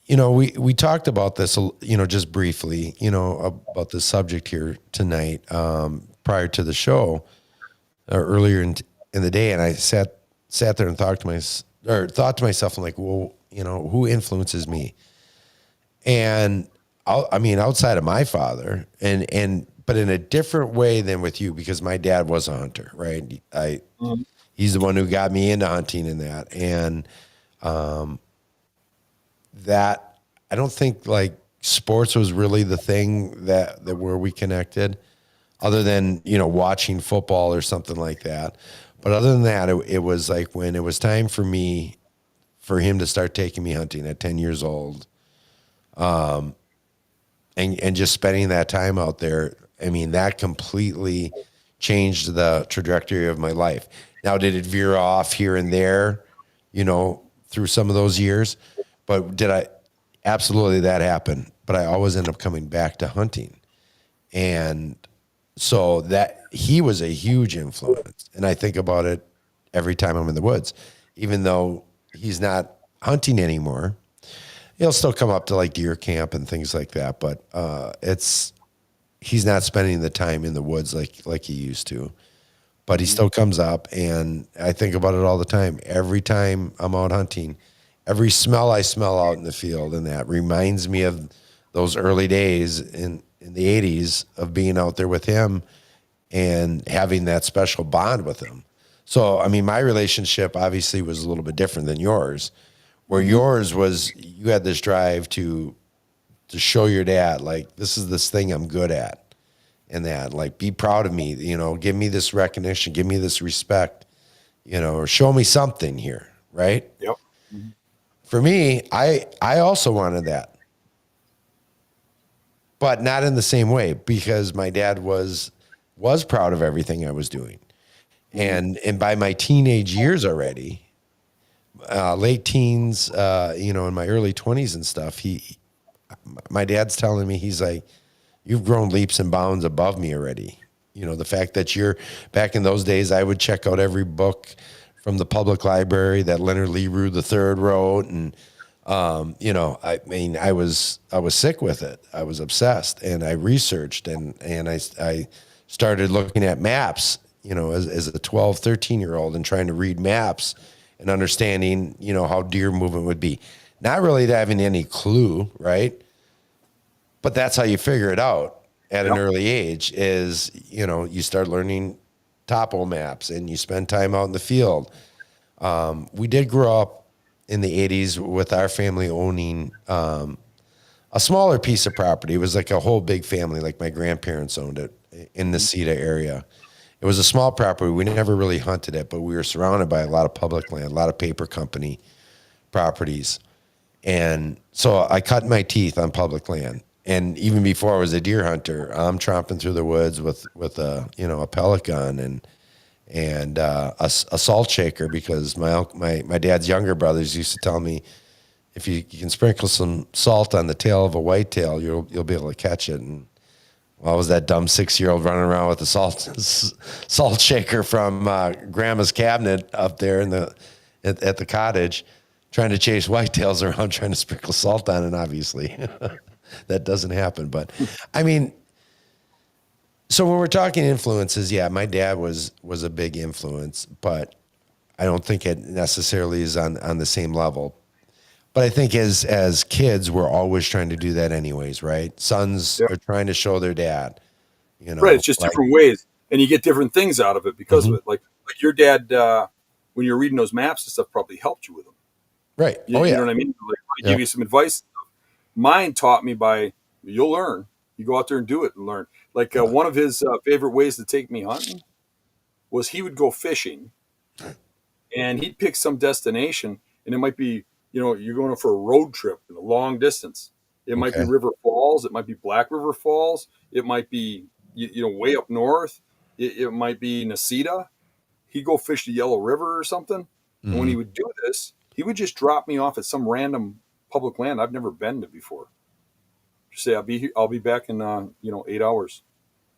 Speaker 2: you know, we talked about this, you know, just briefly, you know, about this subject here tonight, prior to the show, or earlier in the day, and I sat there and thought to myself, I'm like, well, you know, who influences me? And I mean, outside of my father, but in a different way than with you, because my dad was a hunter, right? He's the one who got me into hunting and that, and that I don't think like sports was really the thing that where we connected, other than, you know, watching football or something like that. But other than that, it was like when it was time for him to start taking me hunting at 10 years old, and just spending that time out there. I mean, that completely changed the trajectory of my life. Now, did it veer off here and there, you know, through some of those years? But absolutely that happened. But I always end up coming back to hunting. And so that he was a huge influence. And I think about it every time I'm in the woods, even though he's not hunting anymore. He'll still come up to like deer camp and things like that, but he's not spending the time in the woods like he used to. But he still comes up, and I think about it all the time. Every time I'm out hunting, every smell I smell out in the field, and that reminds me of those early days in the '80s of being out there with him and having that special bond with him. So, I mean, my relationship obviously was a little bit different than yours. Where yours was, you had this drive to show your dad, like, this is this thing I'm good at, and that, like, be proud of me, you know, give me this recognition, give me this respect, you know, or show me something here, right?
Speaker 3: Yep.
Speaker 2: For me, I also wanted that, but not in the same way, because my dad was proud of everything I was doing, and by my teenage years already. Late teens, you know, in my early 20s and stuff, my dad's telling me, he's like, you've grown leaps and bounds above me already. You know, the fact that back in those days, I would check out every book from the public library that Leonard Leroux III wrote. And, you know, I mean, I was sick with it. I was obsessed, and I researched and I started looking at maps, you know, as a 12, 13-year-old, and trying to read maps and understanding, you know, how deer movement would be. Not really having any clue, right? But that's how you figure it out at an early age is, you know, you start learning topo maps and you spend time out in the field. We did grow up in the '80s with our family owning a smaller piece of property. It was like a whole big family, like my grandparents owned it in the Cedar area. It was a small property. We never really hunted it, but we were surrounded by a lot of public land, a lot of paper company properties. And so I cut my teeth on public land. And even before I was a deer hunter, I'm tromping through the woods with a, you know, a pellet gun and a salt shaker, because my dad's younger brothers used to tell me, if you can sprinkle some salt on the tail of a whitetail, you'll be able to catch it. And well, I was that dumb 6-year-old running around with the salt shaker from Grandma's cabinet up there at the cottage, trying to chase whitetails around, trying to sprinkle salt on it, obviously. that doesn't happen. But I mean, so when we're talking influences, yeah, my dad was a big influence, but I don't think it necessarily is on the same level. But I think as kids, we're always trying to do that anyways, right? Sons
Speaker 3: Yeah.
Speaker 2: are trying to show their dad,
Speaker 3: Right. It's just
Speaker 2: like,
Speaker 3: different ways, and you get different things out of it because
Speaker 2: Mhm.
Speaker 3: of it. Like your dad, when you're reading those maps and stuff, probably helped you with them.
Speaker 2: right.
Speaker 3: You,
Speaker 2: Oh
Speaker 3: you
Speaker 2: yeah.
Speaker 3: know what I mean? Like, I
Speaker 2: Yeah.
Speaker 3: give you some advice. Mine taught me by you'll learn. You go out there and do it and learn. Like one of his favorite ways to take me hunting was he would go fishing, and he'd pick some destination, and it might be you're going for a road trip in a long distance. It might be
Speaker 2: Okay.
Speaker 3: River Falls. It might be Black River Falls. It might be way up north. It might be Nacita. He'd go fish the Yellow River or something. And when
Speaker 2: Mhm.
Speaker 3: he would do this, he would just drop me off at some random public land I've never been to before. Just say I'll be back in 8 hours.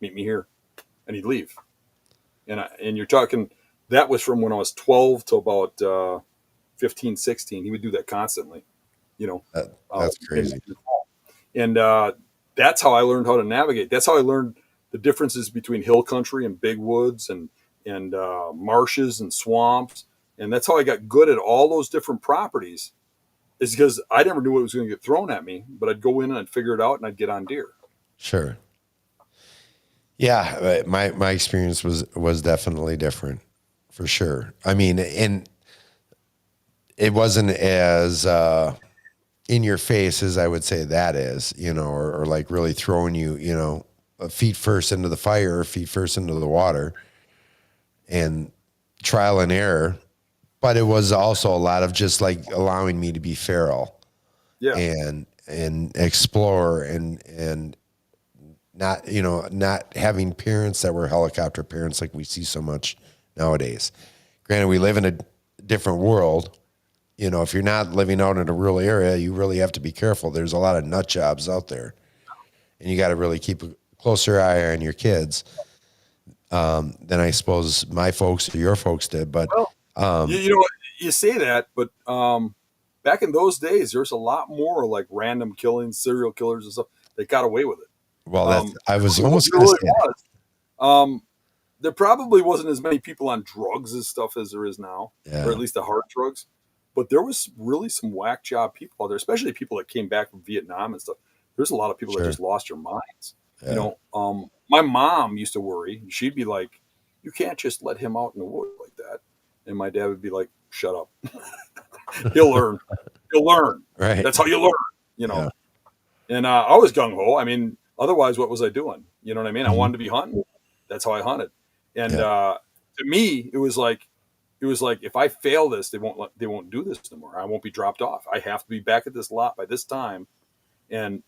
Speaker 3: Meet me here, and he'd leave. And you're talking that was from when I was 12 to about 15, 16. He would do that constantly. You know,
Speaker 2: That's
Speaker 3: in
Speaker 2: crazy.
Speaker 3: the fall. And that's how I learned how to navigate. That's how I learned the differences between hill country and big woods and marshes and swamps. And that's how I got good at all those different properties. Is because I never knew what was going to get thrown at me, but I'd go in and I'd figure it out and I'd get on deer.
Speaker 2: Sure. Yeah, my experience was definitely different, for sure. I mean, and it wasn't as in your face as I would say that is, or like really throwing you, feet first into the fire, feet first into the water, and trial and error. But it was also a lot of just like allowing me to be feral,
Speaker 3: Yeah.
Speaker 2: and explore and not having parents that were helicopter parents like we see so much nowadays. Granted, we live in a different world. If you're not living out in a rural area, you really have to be careful. There's a lot of nut jobs out there, and you got to really keep a closer eye on your kids than I suppose my folks or your folks did. But
Speaker 3: You know what? You say that, but back in those days, there's a lot more like random killings, serial killers and stuff. They got away with it.
Speaker 2: well, I was almost
Speaker 3: There
Speaker 2: going to
Speaker 3: really
Speaker 2: say,
Speaker 3: was. There probably wasn't as many people on drugs and stuff as there is now,
Speaker 2: yeah,
Speaker 3: or at least the hard drugs. But there was really some whack job people out there, especially people that came back from Vietnam and stuff. There's a lot of people
Speaker 2: Sure.
Speaker 3: that just lost their minds.
Speaker 2: Yeah.
Speaker 3: My mom used to worry. She'd be like, "You can't just let him out in the woods like that." And my dad would be like, "Shut up. He'll learn. He'll learn.
Speaker 2: right,
Speaker 3: That's how you learn."
Speaker 2: Yeah.
Speaker 3: And I was gung ho. I mean, otherwise, what was I doing? You know what I mean? I
Speaker 2: Mhm.
Speaker 3: wanted to be hunting. That's how I hunted. And
Speaker 2: Yeah.
Speaker 3: to me, it was like if I fail this, they won't do this anymore. I won't be dropped off. I have to be back at this lot by this time. And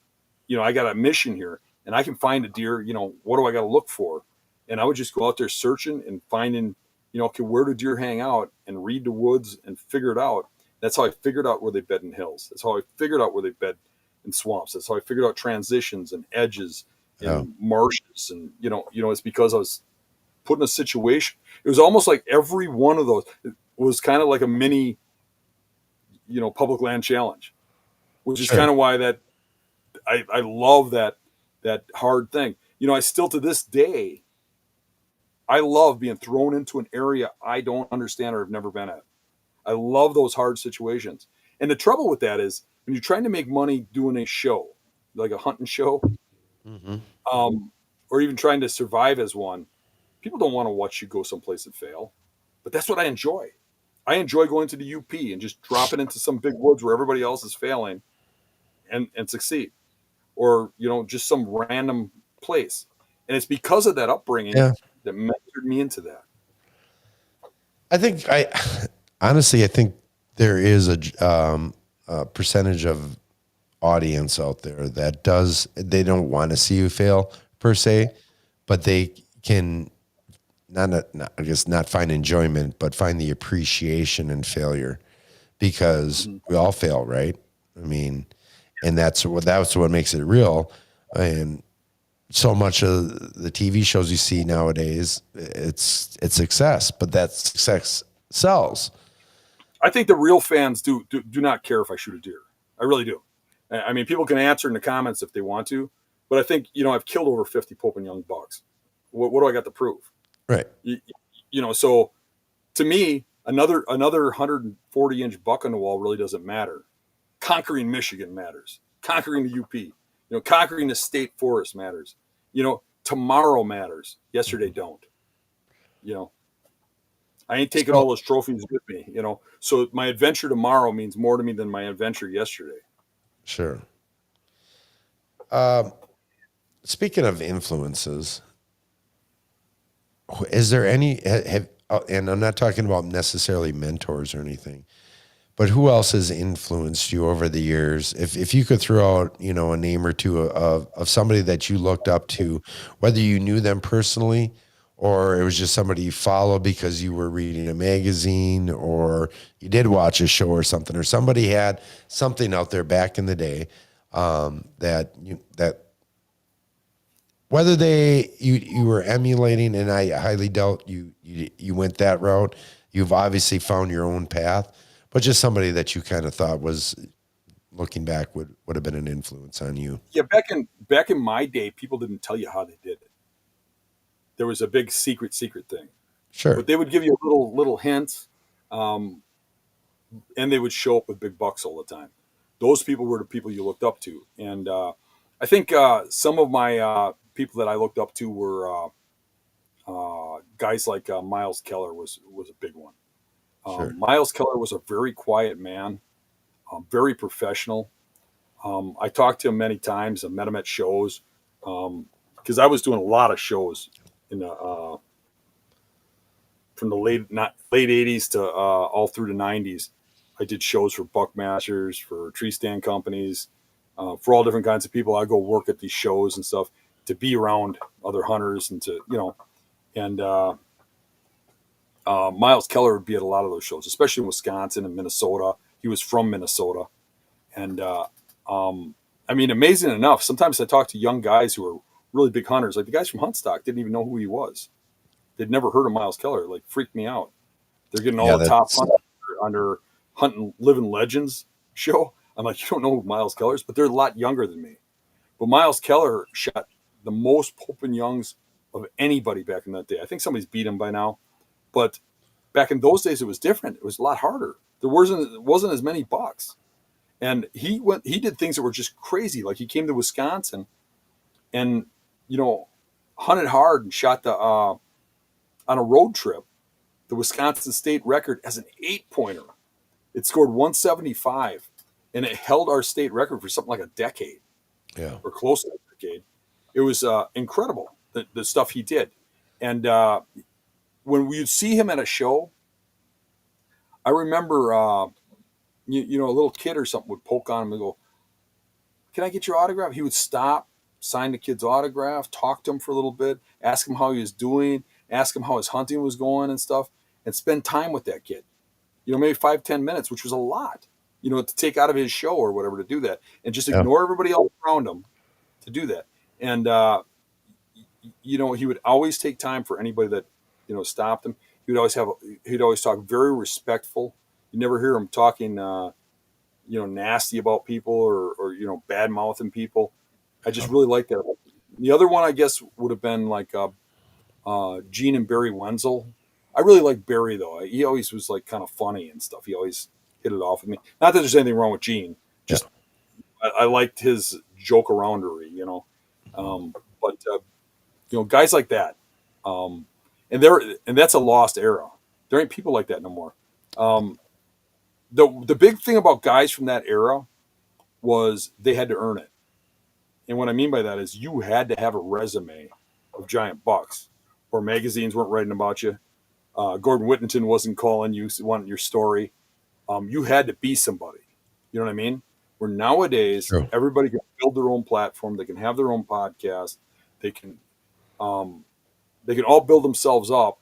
Speaker 3: I got a mission here, and I can find a deer. What do I got to look for? And I would just go out there searching and finding, okay, where do deer hang out, and read the woods and figure it out. That's how I figured out where they bed in hills. That's how I figured out where they bed in swamps. That's how I figured out transitions and edges and marshes. And it's because I was put in a situation. It was almost like every one of those was kind of like a mini, public land challenge, which is
Speaker 2: Sure.
Speaker 3: kind of why that I love that hard thing. I still to this day, I love being thrown into an area I don't understand or have never been at. I love those hard situations. And the trouble with that is when you're trying to make money doing a show, like a hunting show,
Speaker 2: Mhm.
Speaker 3: or even trying to survive as one, people don't want to watch you go someplace and fail. But that's what I enjoy. I enjoy going to the UP and just dropping into some big woods where everybody else is failing and succeed. Or, just some random place. And it's because of that upbringing
Speaker 2: Yeah.
Speaker 3: that mentored me into that.
Speaker 2: I think honestly, I think there is a percentage of audience out there that they don't want to see you fail per se, but they can I guess not find enjoyment, but find the appreciation in failure, because we all fail, right? I mean, and that's what makes it real. And so much of the TV shows you see nowadays, it's success, but that success sells.
Speaker 3: I think the real fans do not care if I shoot a deer. I really do. I mean, people can answer in the comments if they want to, but I think, I've killed over 50 Pope and Young bucks. What do I got to prove?
Speaker 2: Right.
Speaker 3: So to me, another 140-inch buck on the wall really doesn't matter. Conquering Michigan matters. Conquering the UP, conquering the state forest matters. Tomorrow matters. Yesterday don't. I ain't taking all those trophies with me. So my adventure tomorrow means more to me than my adventure yesterday.
Speaker 2: Sure. Speaking of influences, is there any, and I'm not talking about necessarily mentors or anything, but who else has influenced you over the years? If you could throw out, a name or two of somebody that you looked up to, whether you knew them personally or it was just somebody you followed because you were reading a magazine or you did watch a show or something, or somebody had something out there back in the day, that whether you were emulating, and I highly doubt you went that route. You've obviously found your own path, but just somebody that you kind of thought was, looking back, would have been an influence on you.
Speaker 3: Yeah, back in my day, people didn't tell you how they did it. There was a big secret thing.
Speaker 2: Sure.
Speaker 3: But they would give you little hints, and they would show up with big bucks all the time. Those people were the people you looked up to, and I think some of my people that I looked up to were guys like Miles Keller was a big one.
Speaker 2: Sure.
Speaker 3: Miles Keller was a very quiet man, very professional. I talked to him many times. I met him at shows because I was doing a lot of shows in the from the late 80s to all through the 90s. I did shows for Buckmasters, for tree stand companies, for all different kinds of people. I go work at these shows and stuff to be around other hunters and Miles Keller would be at a lot of those shows, especially in Wisconsin and Minnesota. He was from Minnesota. And I mean, amazing enough, sometimes I talk to young guys who are really big hunters. Like the guys from Huntstock didn't even know who he was. They'd never heard of Miles Keller. Like, freaked me out. They're getting all the top hunters under Hunting Living Legends show. I'm like, you don't know who Miles Keller is? But they're a lot younger than me. But Miles Keller shot the most Pope and Youngs of anybody back in that day. I think somebody's beat him by now. But back in those days, it was different. It was a lot harder. There wasn't as many bucks. And he did things that were just crazy. Like, he came to Wisconsin and, hunted hard and shot on a road trip, the Wisconsin state record as an 8-pointer. It scored 175, and it held our state record for something like a decade.
Speaker 2: Yeah.
Speaker 3: Or close to a decade. It was incredible, the stuff he did. And when we'd see him at a show, I remember, a little kid or something would poke on him and go, "Can I get your autograph?" He would stop, sign the kid's autograph, talk to him for a little bit, ask him how he was doing, ask him how his hunting was going and stuff, and spend time with that kid. Maybe 5-10 minutes, which was a lot, to take out of his show or whatever to do that, and just ignore everybody else around him to do that. And, he would always take time for anybody that, stopped him. He'd always talk very respectful. You never hear him talking, nasty about people or bad mouthing people. I just really like that. The other one, I guess, would have been like Gene and Barry Wenzel. I really like Barry, though. He always was like kind of funny and stuff. He always hit it off with me. Not that there's anything wrong with Gene. Just I liked his joke aroundery, but guys like that, and that's a lost era. There ain't people like that no more. The big thing about guys from that era was they had to earn it. And what I mean by that is you had to have a resume of giant bucks, or magazines weren't writing about you. Gordon Whittington wasn't calling you, wanting your story. You had to be somebody. You know what I mean? Where nowadays, everybody can build their own platform. They can have their own podcast. They can all build themselves up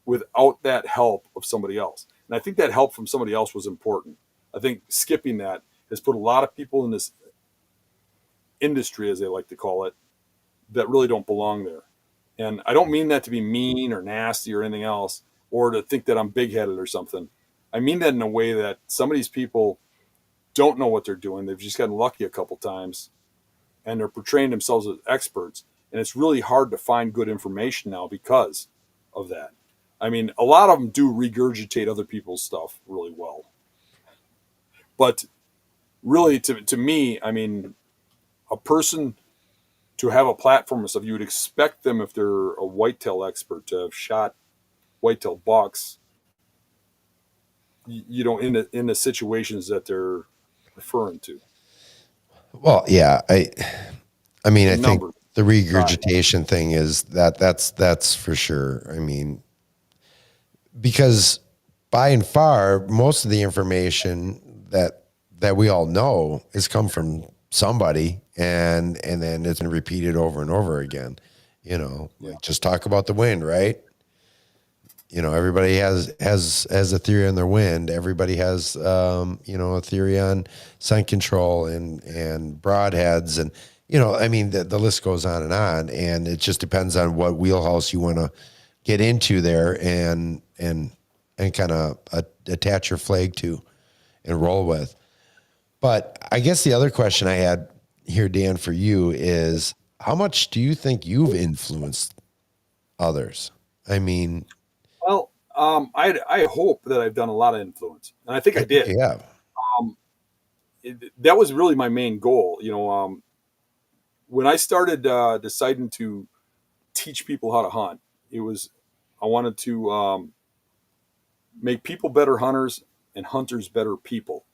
Speaker 3: without that help of somebody else. And I think that help from somebody else was important. I think skipping that has put a lot of people in this industry, as they like to call it, that really don't belong there. And I don't mean that to be mean or nasty or anything else, or to think that I'm big-headed or something. I mean that in a way that some of these people don't know what they're doing. They've just gotten lucky a couple times, and they're portraying themselves as experts. And it's really hard to find good information now because of that. I mean, a lot of them do regurgitate other people's stuff really well. But really, to me, I mean, a person to have a platform and stuff, you would expect them, if they're a whitetail expert, to have shot whitetail bucks, in the situations that they're referring to.
Speaker 2: Well, yeah, I mean, I think
Speaker 3: Numbers.
Speaker 2: the regurgitation thing is that's for sure. I mean, because by and far, most of the information that we all know has come from somebody, and then it's been repeated over and over again. Like just talk about the wind, right? Everybody has a theory on their wind. Everybody has a theory on scent control and broadheads, and I mean the list goes on, and it just depends on what wheelhouse you want to get into there and kind of attach your flag to and roll with. But I guess the other question I had here, Dan, for you is, how much do you think you've influenced others? I mean,
Speaker 3: Well, I hope that I've done a lot of influence, and I think I did.
Speaker 2: Yeah.
Speaker 3: That was really my main goal. When I started deciding to teach people how to hunt, I wanted to make people better hunters and hunters better people.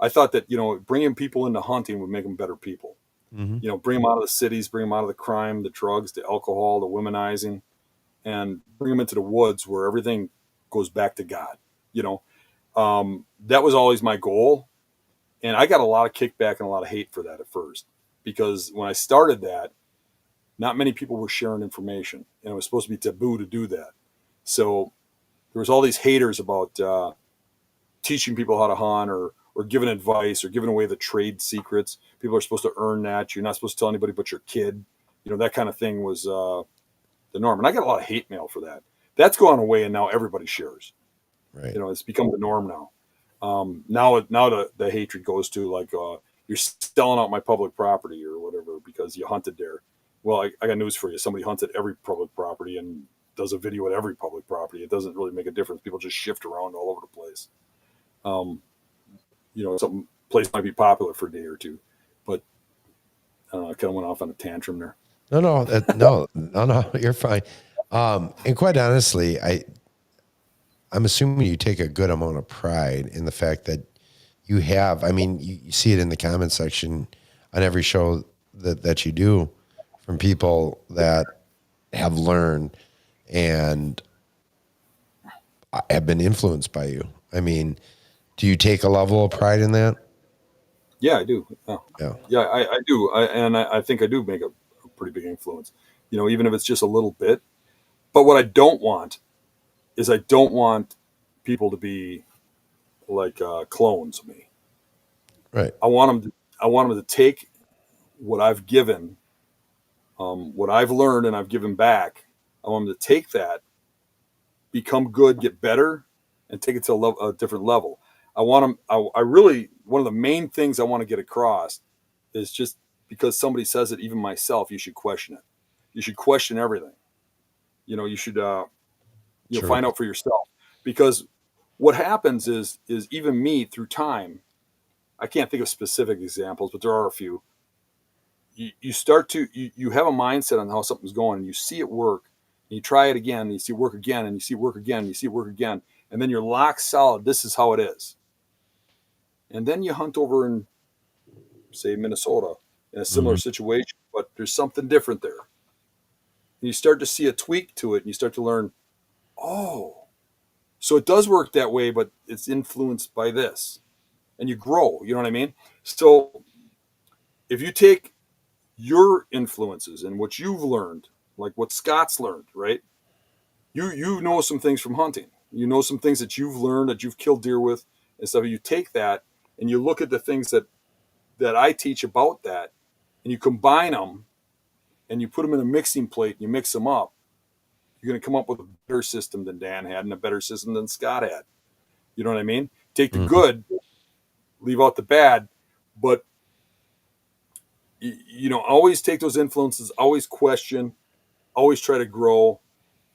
Speaker 3: I thought that bringing people into hunting would make them better people.
Speaker 2: Mm-hmm.
Speaker 3: Bring them out of the cities, bring them out of the crime, the drugs, the alcohol, the womanizing, and bring them into the woods where everything goes back to God. That was always my goal. And I got a lot of kickback and a lot of hate for that at first, because when I started that, not many people were sharing information, and it was supposed to be taboo to do that. So there was all these haters about teaching people how to hunt, or giving advice, or giving away the trade secrets. People are supposed to earn that. You're not supposed to tell anybody but your kid. That kind of thing was the norm. And I got a lot of hate mail for that. That's gone away, and now everybody shares.
Speaker 2: Right.
Speaker 3: It's become the norm now. Now the hatred goes to like, you're selling out my public property or whatever because you hunted there. Well, I got news for you. Somebody hunts at every public property and does a video at every public property. It doesn't really make a difference. People just shift around all over the place. Some place might be popular for a day or two, but I kind of went off on a tantrum there.
Speaker 2: No, you're fine. And quite honestly, I'm assuming you take a good amount of pride in the fact that you have, I mean, you see it in the comment section on every show that you do, from people that have learned and have been influenced by you. I mean, do you take a level of pride in that?
Speaker 3: Yeah, I do.
Speaker 2: Yeah,
Speaker 3: I do. I think I do make a pretty big influence, even if it's just a little bit. But what I don't want is people to be like clones of me.
Speaker 2: right.
Speaker 3: I want them to take what I've given, what I've learned and I've given back. I want them to take that, become good, get better, and take it to a different level. I want them. I really, one of the main things I want to get across is, just because somebody says it, even myself, you should question it. You should question everything. You should
Speaker 2: Sure.
Speaker 3: find out for yourself, because what happens is even me, through time, I can't think of specific examples, but there are a few. You start to you have a mindset on how something's going, and you see it work, and you try it again, and you see it work again, and you see it work again, and you see it work again, and then you're locked solid. This is how it is. And then you hunt over in, say, Minnesota, in a similar situation, but there's something different there. And you start to see a tweak to it, and you start to learn, oh, so it does work that way, but it's influenced by this. And you grow, you know what I mean? So if you take your influences and what you've learned, like what Scott's learned, right? You know some things from hunting. You know some things that you've learned, that you've killed deer with and stuff. You take that and you look at the things that I teach about that, and you combine them and you put them in a mixing plate and you mix them up. You're going to come up with a better system than Dan had, and a better system than Scott had. You know what I mean? Take the good, leave out the bad, But always take those influences, always question, always try to grow.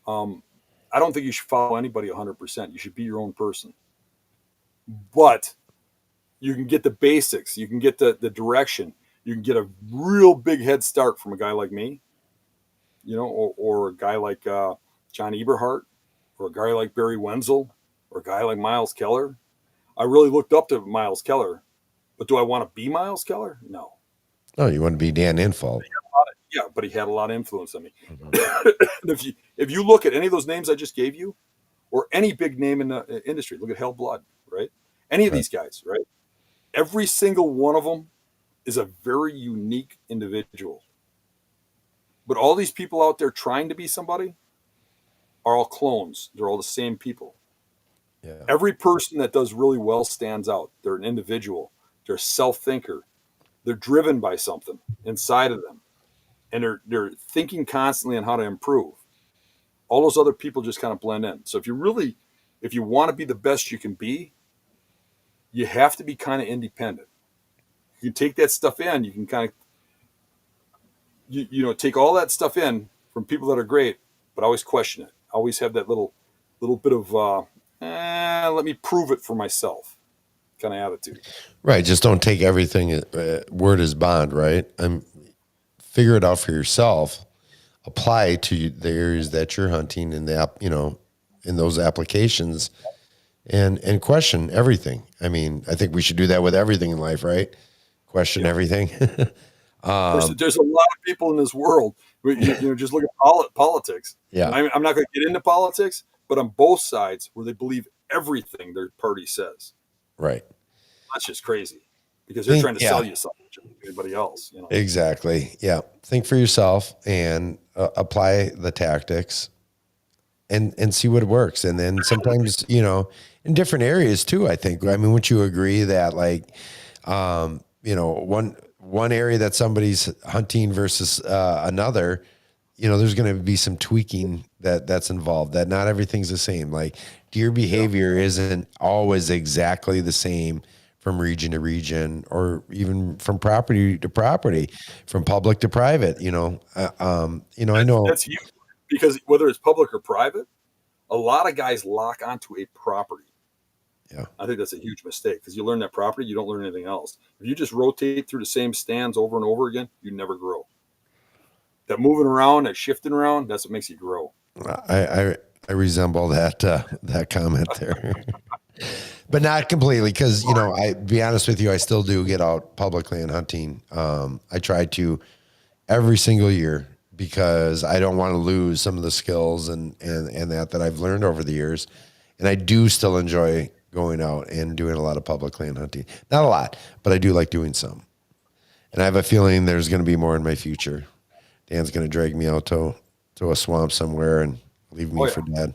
Speaker 3: I don't think you should follow anybody 100%. You should be your own person. But you can get the basics, you can get the direction, you can get a real big head start from a guy like me, or a guy like John Eberhart, or a guy like Barry Wenzel, or a guy like Miles Keller. I really looked up to Miles Keller, but do I want to be Miles Keller? No.
Speaker 2: Oh, you want to be Dan Infalt.
Speaker 3: Yeah, but he had a lot of influence on me.
Speaker 2: Mm-hmm.
Speaker 3: if you look at any of those names I just gave you, or any big name in the industry, look at Hell Blood, right? Any of these guys, right? Every single one of them is a very unique individual. But all these people out there trying to be somebody are all clones. They're all the same people.
Speaker 2: Yeah.
Speaker 3: Every person that does really well stands out. They're an individual. They're a self-thinker. They're driven by something inside of them. And they're thinking constantly on how to improve. All those other people just kind of blend in. So if you want to be the best you can be, you have to be kind of independent. You can take that stuff in. You can kind of, take all that stuff in from people that are great, but always question it. Always have that little bit of, let me prove it for myself kind of attitude.
Speaker 2: Right. Just don't take everything word as bond, right? Figure it out for yourself. Apply to the areas that you're hunting in in those applications, and question everything. I mean, I think we should do that with everything in life, right? Question everything.
Speaker 3: There's a lot of people in this world. Just look at politics.
Speaker 2: Yeah,
Speaker 3: I'm not going to get into politics, but on both sides, where they believe everything their party says.
Speaker 2: Right.
Speaker 3: That's just crazy, because they're trying to sell you something to anybody else.
Speaker 2: Exactly. Yeah. Think for yourself and apply the tactics and see what works. And then sometimes, in different areas too, I think, wouldn't you agree that one area that somebody's hunting versus another, there's going to be some tweaking that's involved, that not everything's the same. Like deer behavior isn't always exactly the same from region to region, or even from property to property, from public to private, I know
Speaker 3: that's huge, because whether it's public or private, a lot of guys lock onto a property.
Speaker 2: Yeah.
Speaker 3: I think that's a huge mistake, because you learn that property, you don't learn anything else. If you just rotate through the same stands over and over again, you never grow. That moving around, that shifting around, that's what makes you grow.
Speaker 2: I resemble that comment there. But not completely, because, I be honest with you, I still do get out public land hunting. I try to every single year, because I don't want to lose some of the skills and that I've learned over the years. And I do still enjoy going out and doing a lot of public land hunting. Not a lot, but I do like doing some. And I have a feeling there's going to be more in my future. Dan's going to drag me out to a swamp somewhere and leave me for dead.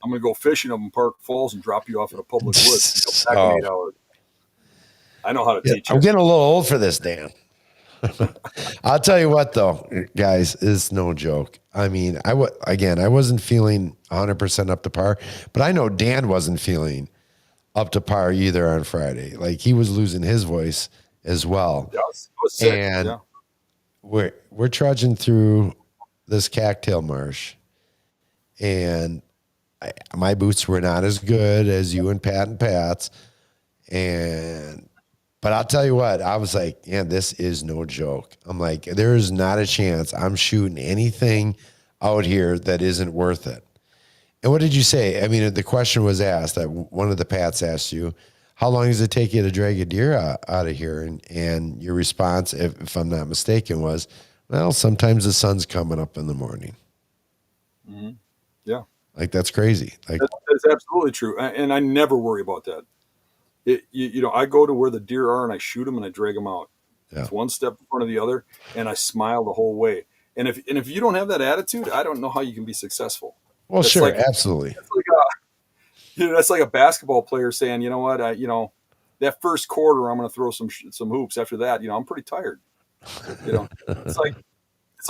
Speaker 3: I'm going to go fishing up in Park Falls and drop you off in a public woods. Back in 8 hours. I know how to teach you.
Speaker 2: I'm getting a little old for this, Dan. I'll tell you what, though, guys, it's no joke. I wasn't feeling 100% up to par, but I know Dan wasn't feeling up to par either on Friday. Like, he was losing his voice as well.
Speaker 3: Yeah, I was sick.
Speaker 2: And we're trudging through this cattail marsh, and my boots were not as good as you and Pat's, but I'll tell you what, I was like, this is no joke. I'm like, there is not a chance I'm shooting anything out here that isn't worth it. And what did you say? The question was asked, that one of the Pats asked you, how long does it take you to drag a deer out of here? And your response, if I'm not mistaken, was, well, sometimes the sun's coming up in the morning.
Speaker 3: Mm-hmm. Yeah.
Speaker 2: Like, that's crazy. Like,
Speaker 3: that's absolutely true. And I never worry about that. I go to where the deer are and I shoot them and I drag them out. Yeah. It's one step in front of the other, and I smile the whole way. And if you don't have that attitude, I don't know how you can be successful.
Speaker 2: Well, that's sure, absolutely.
Speaker 3: That's like a basketball player saying, you know what, that first quarter I'm going to throw some hoops. After that, I'm pretty tired. It's like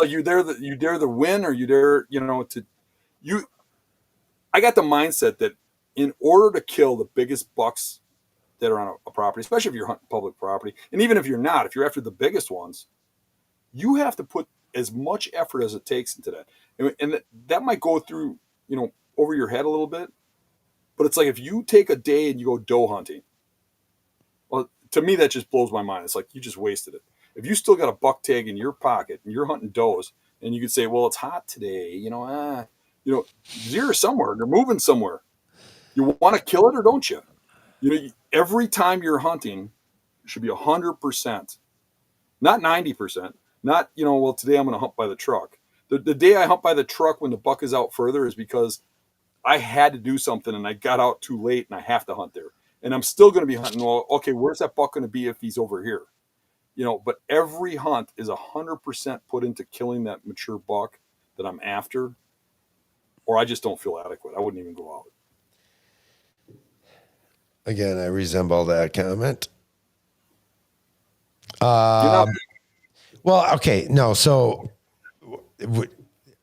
Speaker 3: you dare the win, or you dare I got the mindset that in order to kill the biggest bucks that are on a property, especially if you're hunting public property, and even if you're not, if you're after the biggest ones, you have to put as much effort as it takes into that. And that might go through, over your head a little bit, but it's like if you take a day and you go doe hunting, well, to me, that just blows my mind. It's like you just wasted it. If you still got a buck tag in your pocket and you're hunting does, and you could say, well, it's hot today, deer are somewhere, they're moving somewhere. You want to kill it or don't you? Every time you're hunting, it should be 100%, not 90%, not, well, today I'm going to hunt by the truck. The day I hunt by the truck when the buck is out further is because I had to do something and I got out too late and I have to hunt there. And I'm still going to be hunting. Well, okay, where's that buck going to be if he's over here? But every hunt is 100% put into killing that mature buck that I'm after, or I just don't feel adequate. I wouldn't even go out.
Speaker 2: Again, I resemble that comment. Well, okay, no. So,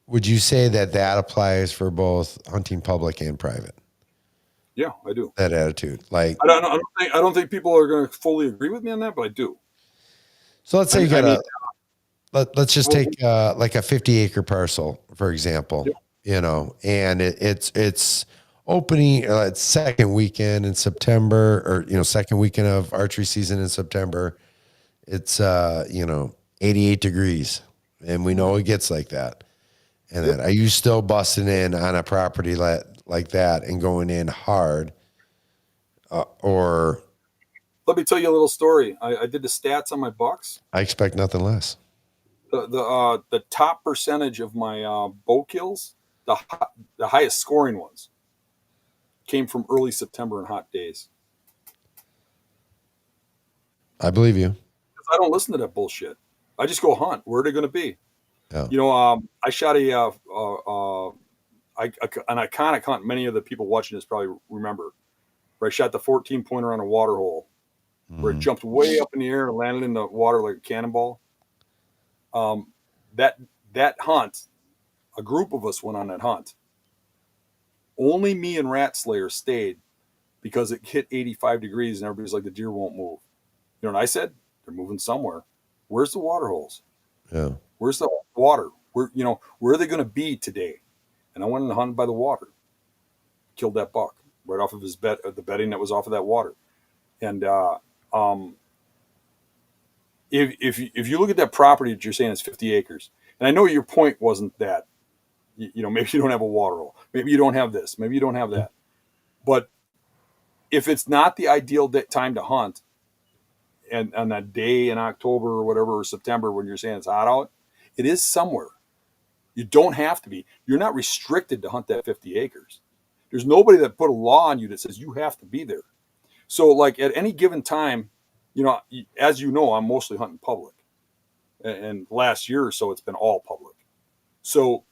Speaker 2: would you say that applies for both hunting public and private?
Speaker 3: Yeah, I do.
Speaker 2: That attitude, like
Speaker 3: I don't think people are going to fully agree with me on that, but I do.
Speaker 2: So let's say you got let's just take like a 50-acre parcel, for example. Yeah. And it's opening it's second weekend in September, or second weekend of archery season in September. It's 88 degrees, and we know it gets like that. And then are you still busting in on a property like that and going in hard, or?
Speaker 3: Let me tell you a little story. I did the stats on my bucks.
Speaker 2: I expect nothing less.
Speaker 3: The top percentage of my bow kills, the highest scoring ones, came from early September and hot days.
Speaker 2: I believe you.
Speaker 3: I don't listen to that bullshit. I just go hunt. Where are they going to be?
Speaker 2: Yeah.
Speaker 3: I shot an iconic hunt. Many of the people watching this probably remember. Where I shot the 14-pointer on a water hole, where it jumped way up in the air and landed in the water like a cannonball. That hunt, a group of us went on that hunt. Only me and Rat Slayer stayed because it hit 85 degrees and everybody's like, the deer won't move. You know what I said? They're moving somewhere. Where's the water holes?
Speaker 2: Yeah.
Speaker 3: Where's the water? Where are they going to be today? And I went and hunted by the water. Killed that buck right off of his bed, the bedding that was off of that water. And if you look at that property that you're saying is 50 acres, and I know your point wasn't that, maybe you don't have a water hole, maybe you don't have this, maybe you don't have that. But if it's not the ideal time to hunt, and on that day in October or whatever, or September, when you're saying it's hot out, it is somewhere. You don't have to be. You're not restricted to hunt that 50 acres. There's nobody that put a law on you that says you have to be there. So like at any given time, as you know, I'm mostly hunting public. And last year or so, it's been all public. So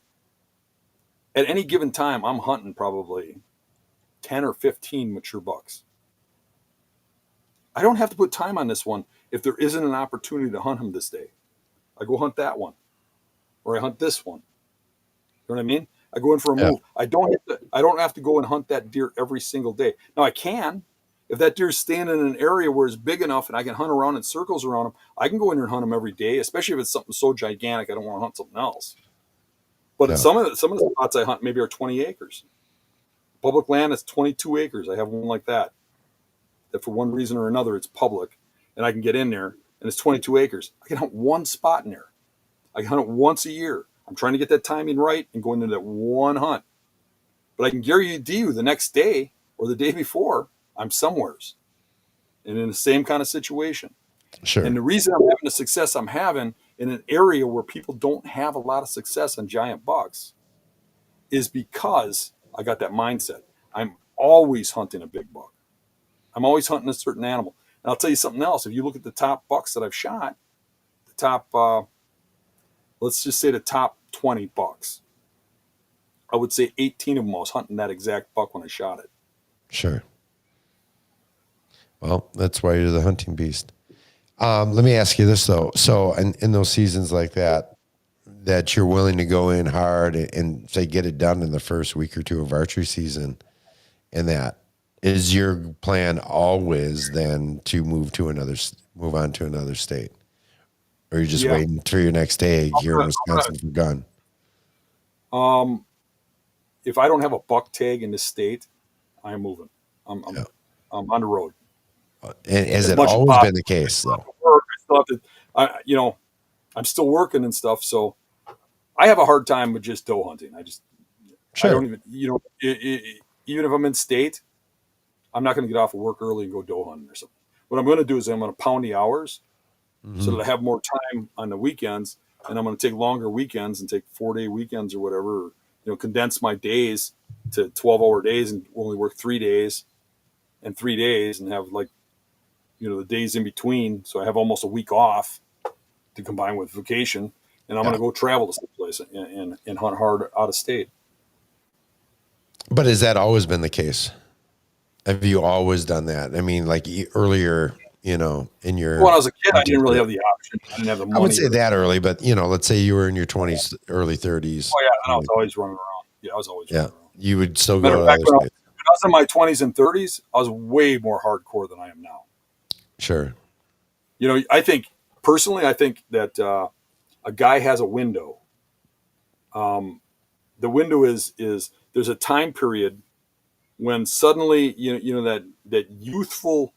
Speaker 3: at any given time, I'm hunting probably 10 or 15 mature bucks. I don't have to put time on this one if there isn't an opportunity to hunt him this day. I go hunt that one, or I hunt this one. You know what I mean? I go in for a move. I don't have to go and hunt that deer every single day. Now I can, if that deer's standing in an area where it's big enough and I can hunt around in circles around him. I can go in there and hunt him every day, especially if it's something so gigantic I don't want to hunt something else. But some of the spots I hunt maybe are 20 acres. Public land is 22 acres. I have one like that for one reason or another it's public, and I can get in there, and it's 22 acres. I can hunt one spot in there. I can hunt it once a year. I'm trying to get that timing right and go into that one hunt. But I can guarantee you the next day or the day before, I'm somewheres and in the same kind of situation.
Speaker 2: Sure.
Speaker 3: And the reason I'm having the success I'm having in an area where people don't have a lot of success on giant bucks is because I got that mindset. I'm always hunting a big buck. I'm always hunting a certain animal. And I'll tell you something else. If you look at the top bucks that I've shot, the top, let's just say the top 20 bucks, I would say 18 of them I was hunting that exact buck when I shot it.
Speaker 2: Sure. Well, that's why you're the hunting beast. Let me ask you this, though. So in those seasons like that you're willing to go in hard and say get it done in the first week or two of archery season, and that Is your plan always then to move on to another state? Or are you just waiting for your next egg here in Wisconsin for gun?
Speaker 3: If I don't have a buck tag in this state, I'm moving. I'm on the road.
Speaker 2: And has it always been the case, though?
Speaker 3: I'm still working and stuff, so I have a hard time with just doe hunting. I don't even, even if I'm in state, I'm not going to get off of work early and go doe hunting or something. What I'm going to do is I'm going to pound the hours so that I have more time on the weekends, and I'm going to take longer weekends and take 4-day weekends or whatever, or, condense my days to 12-hour days and only work 3 days and 3 days and have the days in between. So I have almost a week off to combine with vacation, and I'm going to go travel to some place and hunt hard out of state.
Speaker 2: But has that always been the case? Have you always done that? I mean, like earlier, in your...
Speaker 3: When I was a kid, I didn't really have the option. I didn't have the money.
Speaker 2: I would say that early, but, let's say you were in your 20s, early 30s.
Speaker 3: Oh, yeah, and I was always running around. Yeah, I was always running around.
Speaker 2: You would still go to
Speaker 3: other states. When I was in my 20s and 30s, I was way more hardcore than I am now.
Speaker 2: Sure.
Speaker 3: I think that a guy has a window. The window is there's a time period when suddenly that youthful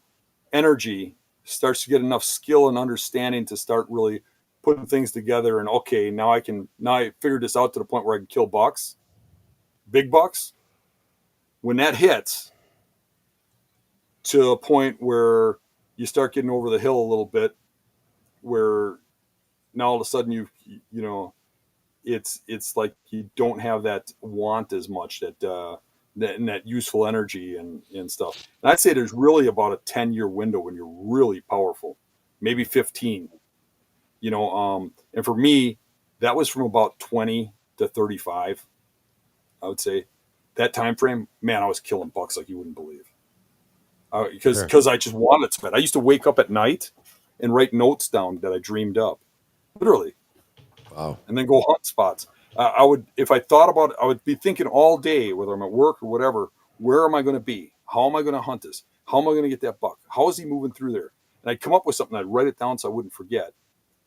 Speaker 3: energy starts to get enough skill and understanding to start really putting things together. And okay, now I figured this out to the point where I can kill bucks, big bucks. When that hits to a point where you start getting over the hill a little bit, where now all of a sudden it's like you don't have that want as much, that useful energy and stuff. And I'd say there's really about a 10-year window when you're really powerful, maybe 15. And for me, that was from about 20 to 35. I would say that time frame, man, I was killing bucks like you wouldn't believe. Because I just wanted to. I used to wake up at night and write notes down that I dreamed up, literally.
Speaker 2: Wow.
Speaker 3: And then go hunt spots. I would, if I thought about it, I would be thinking all day, whether I'm at work or whatever, where am I going to be? How am I going to hunt this? How am I going to get that buck? How is he moving through there? And I'd come up with something. I'd write it down so I wouldn't forget.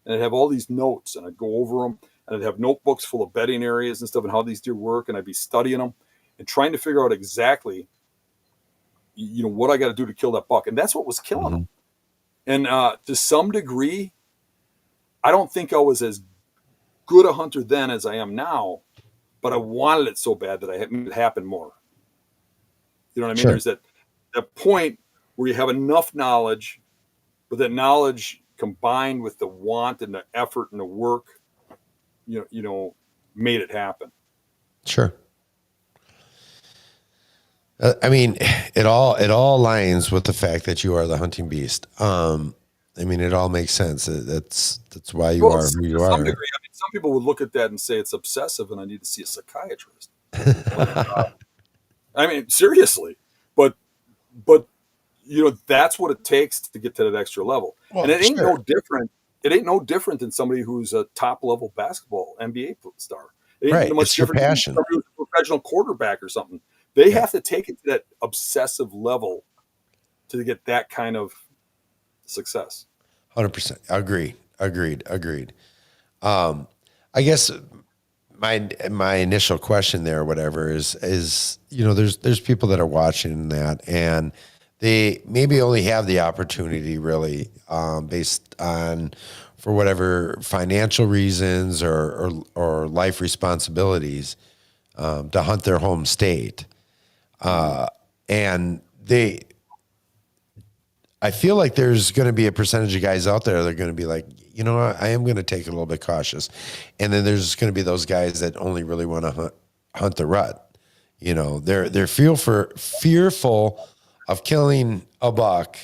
Speaker 3: And I'd have all these notes, and I'd go over them, and I'd have notebooks full of bedding areas and stuff and how these deer work, and I'd be studying them and trying to figure out exactly, what I got to do to kill that buck. And that's what was killing them. And to some degree, I don't think I was as good a hunter then as I am now, but I wanted it so bad that I made it happen more. You know what I mean?
Speaker 2: Sure.
Speaker 3: There's that point where you have enough knowledge, but that knowledge combined with the want and the effort and the work, made it happen.
Speaker 2: Sure. I mean, it all aligns with the fact that you are the hunting beast. I mean, it all makes sense. That's why you are who you are.
Speaker 3: Some degree, some people would look at that and say it's obsessive, and I need to see a psychiatrist. I mean, seriously, but that's what it takes to get to that extra level. Well, and it ain't no different. It ain't no different than somebody who's a top level basketball NBA star. It ain't much different than somebody who's a professional quarterback or something. They have to take it to that obsessive level to get that kind of success.
Speaker 2: 100%. Agreed. I guess my initial question there or whatever is, there's people that are watching that and they maybe only have the opportunity really, based on, for whatever financial reasons or life responsibilities, to hunt their home state. And I feel like there's going to be a percentage of guys out there that are going to be like, I am going to take it a little bit cautious. And then there's going to be those guys that only really want to hunt the rut. They're fearful of killing a buck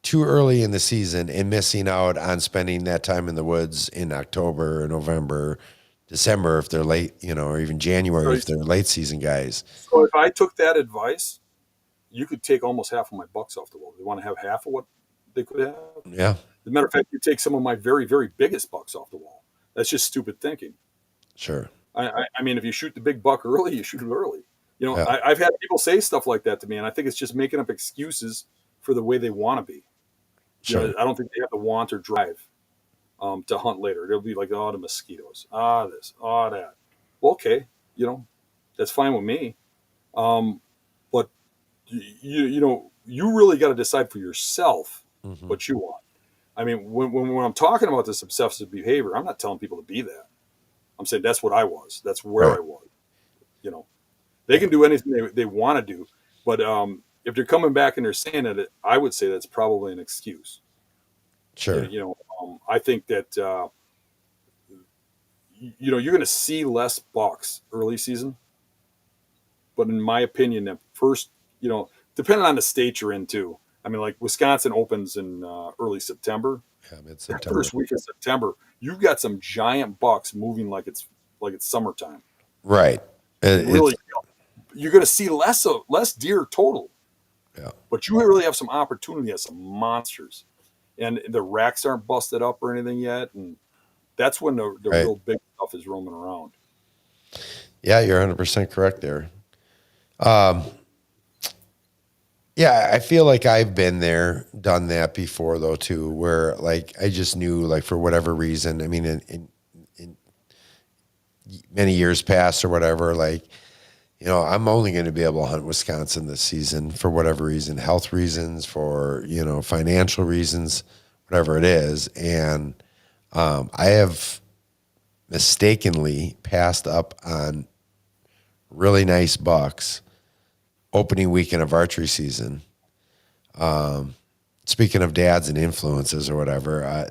Speaker 2: too early in the season and missing out on spending that time in the woods in October or November, December, if they're late, or even January, if they're late season guys.
Speaker 3: So if I took that advice, you could take almost half of my bucks off the wall. They want to have half of what they could have.
Speaker 2: Yeah.
Speaker 3: As a matter of fact, you take some of my very, very biggest bucks off the wall. That's just stupid thinking.
Speaker 2: Sure.
Speaker 3: I mean, if you shoot the big buck early, you shoot it early.
Speaker 2: Yeah.
Speaker 3: I've had people say stuff like that to me, and I think it's just making up excuses for the way they want to be.
Speaker 2: Sure.
Speaker 3: I don't think they have the want or drive to hunt later. They'll be like, oh, the mosquitoes, this, that. Well, okay, that's fine with me. But you really got to decide for yourself
Speaker 2: Mm-hmm.
Speaker 3: what you want. I mean, when I'm talking about this obsessive behavior, I'm not telling people to be that. I'm saying that's what I was. That's where
Speaker 2: Right.
Speaker 3: I was. They can do anything they want to do, but if they're coming back and they're saying that, I would say that's probably an excuse.
Speaker 2: Sure.
Speaker 3: I think that you're going to see less bucks early season, but in my opinion, that first, depending on the state you're in too. I mean, like Wisconsin opens in early September.
Speaker 2: Yeah,
Speaker 3: That
Speaker 2: mid-September.
Speaker 3: first week of September, you've got some giant bucks moving like it's summertime.
Speaker 2: Right.
Speaker 3: Really, you're going to see less deer total.
Speaker 2: Yeah.
Speaker 3: But you really have some opportunity at some monsters, and the racks aren't busted up or anything yet, and that's when the
Speaker 2: Right.
Speaker 3: real big stuff is roaming around.
Speaker 2: Yeah, you're 100% correct there. Yeah, I feel like I've been there, done that before though too, where like I just knew like for whatever reason, I mean in many years past or whatever, like, I'm only going to be able to hunt Wisconsin this season for whatever reason, health reasons, for, financial reasons, whatever it is. And I have mistakenly passed up on really nice bucks opening weekend of archery season. Speaking of dads and influences or whatever,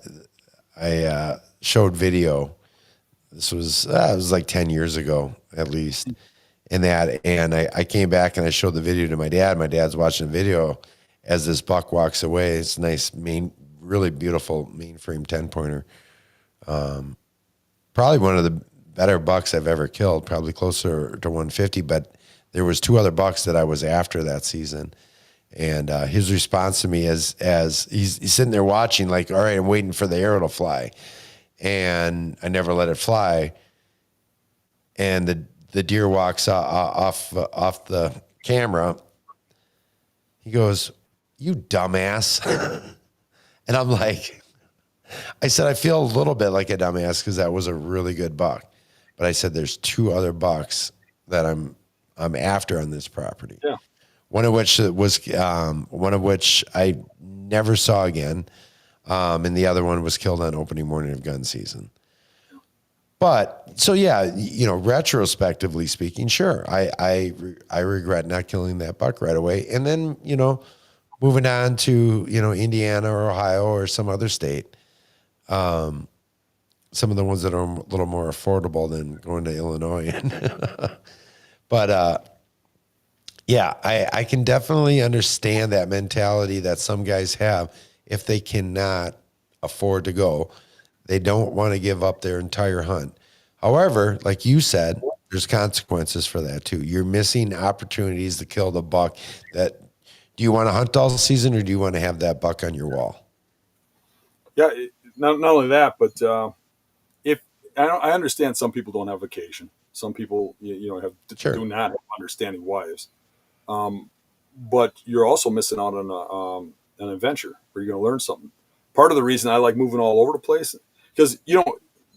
Speaker 2: I showed video. This was it was like 10 years ago at least. And I came back and I showed the video to my dad. My dad's watching the video as this buck walks away. It's a nice really beautiful mainframe 10-pointer. Probably one of the better bucks I've ever killed, probably closer to 150, but there was 2 other bucks that I was after that season. And his response to me as he's sitting there watching, like, all right, I'm waiting for the arrow to fly. And I never let it fly. And the deer walks off the camera. He goes, "You dumbass." And I'm like, I said, I feel a little bit like a dumbass because that was a really good buck. But I said, there's 2 other bucks that I'm after on this property.
Speaker 3: Yeah.
Speaker 2: One of which I never saw again. And the other one was killed on opening morning of gun season. But so, yeah, retrospectively speaking, sure, I regret not killing that buck right away. And then, moving on to, Indiana or Ohio or some other state. Some of the ones that are a little more affordable than going to Illinois. But, yeah, I can definitely understand that mentality that some guys have. If they cannot afford to go, they don't want to give up their entire hunt. However, like you said, there's consequences for that too. You're missing opportunities to kill the buck. Do you want to hunt all season, or do you want to have that buck on your wall?
Speaker 3: Yeah, not only that, but if I understand, some people don't have vacation. Some people, do not have understanding wives. But you're also missing out on an adventure where you're going to learn something. Part of the reason I like moving all over the place, because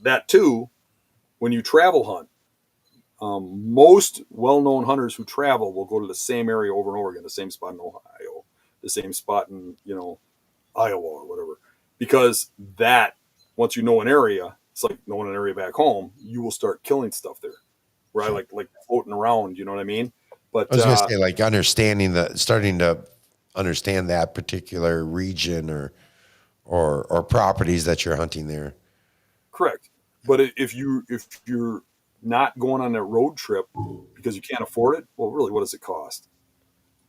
Speaker 3: that too, when you travel hunt, most well-known hunters who travel will go to the same area over and over again, the same spot in Ohio, the same spot in Iowa or whatever, because that once you know an area, it's like knowing an area back home. You will start killing stuff there, where I like floating around. You know what I mean? But
Speaker 2: I was going to say, like, starting to understand that particular region or properties that you're hunting there.
Speaker 3: Correct. But if you're not going on that road trip because you can't afford it, well, really, what does it cost?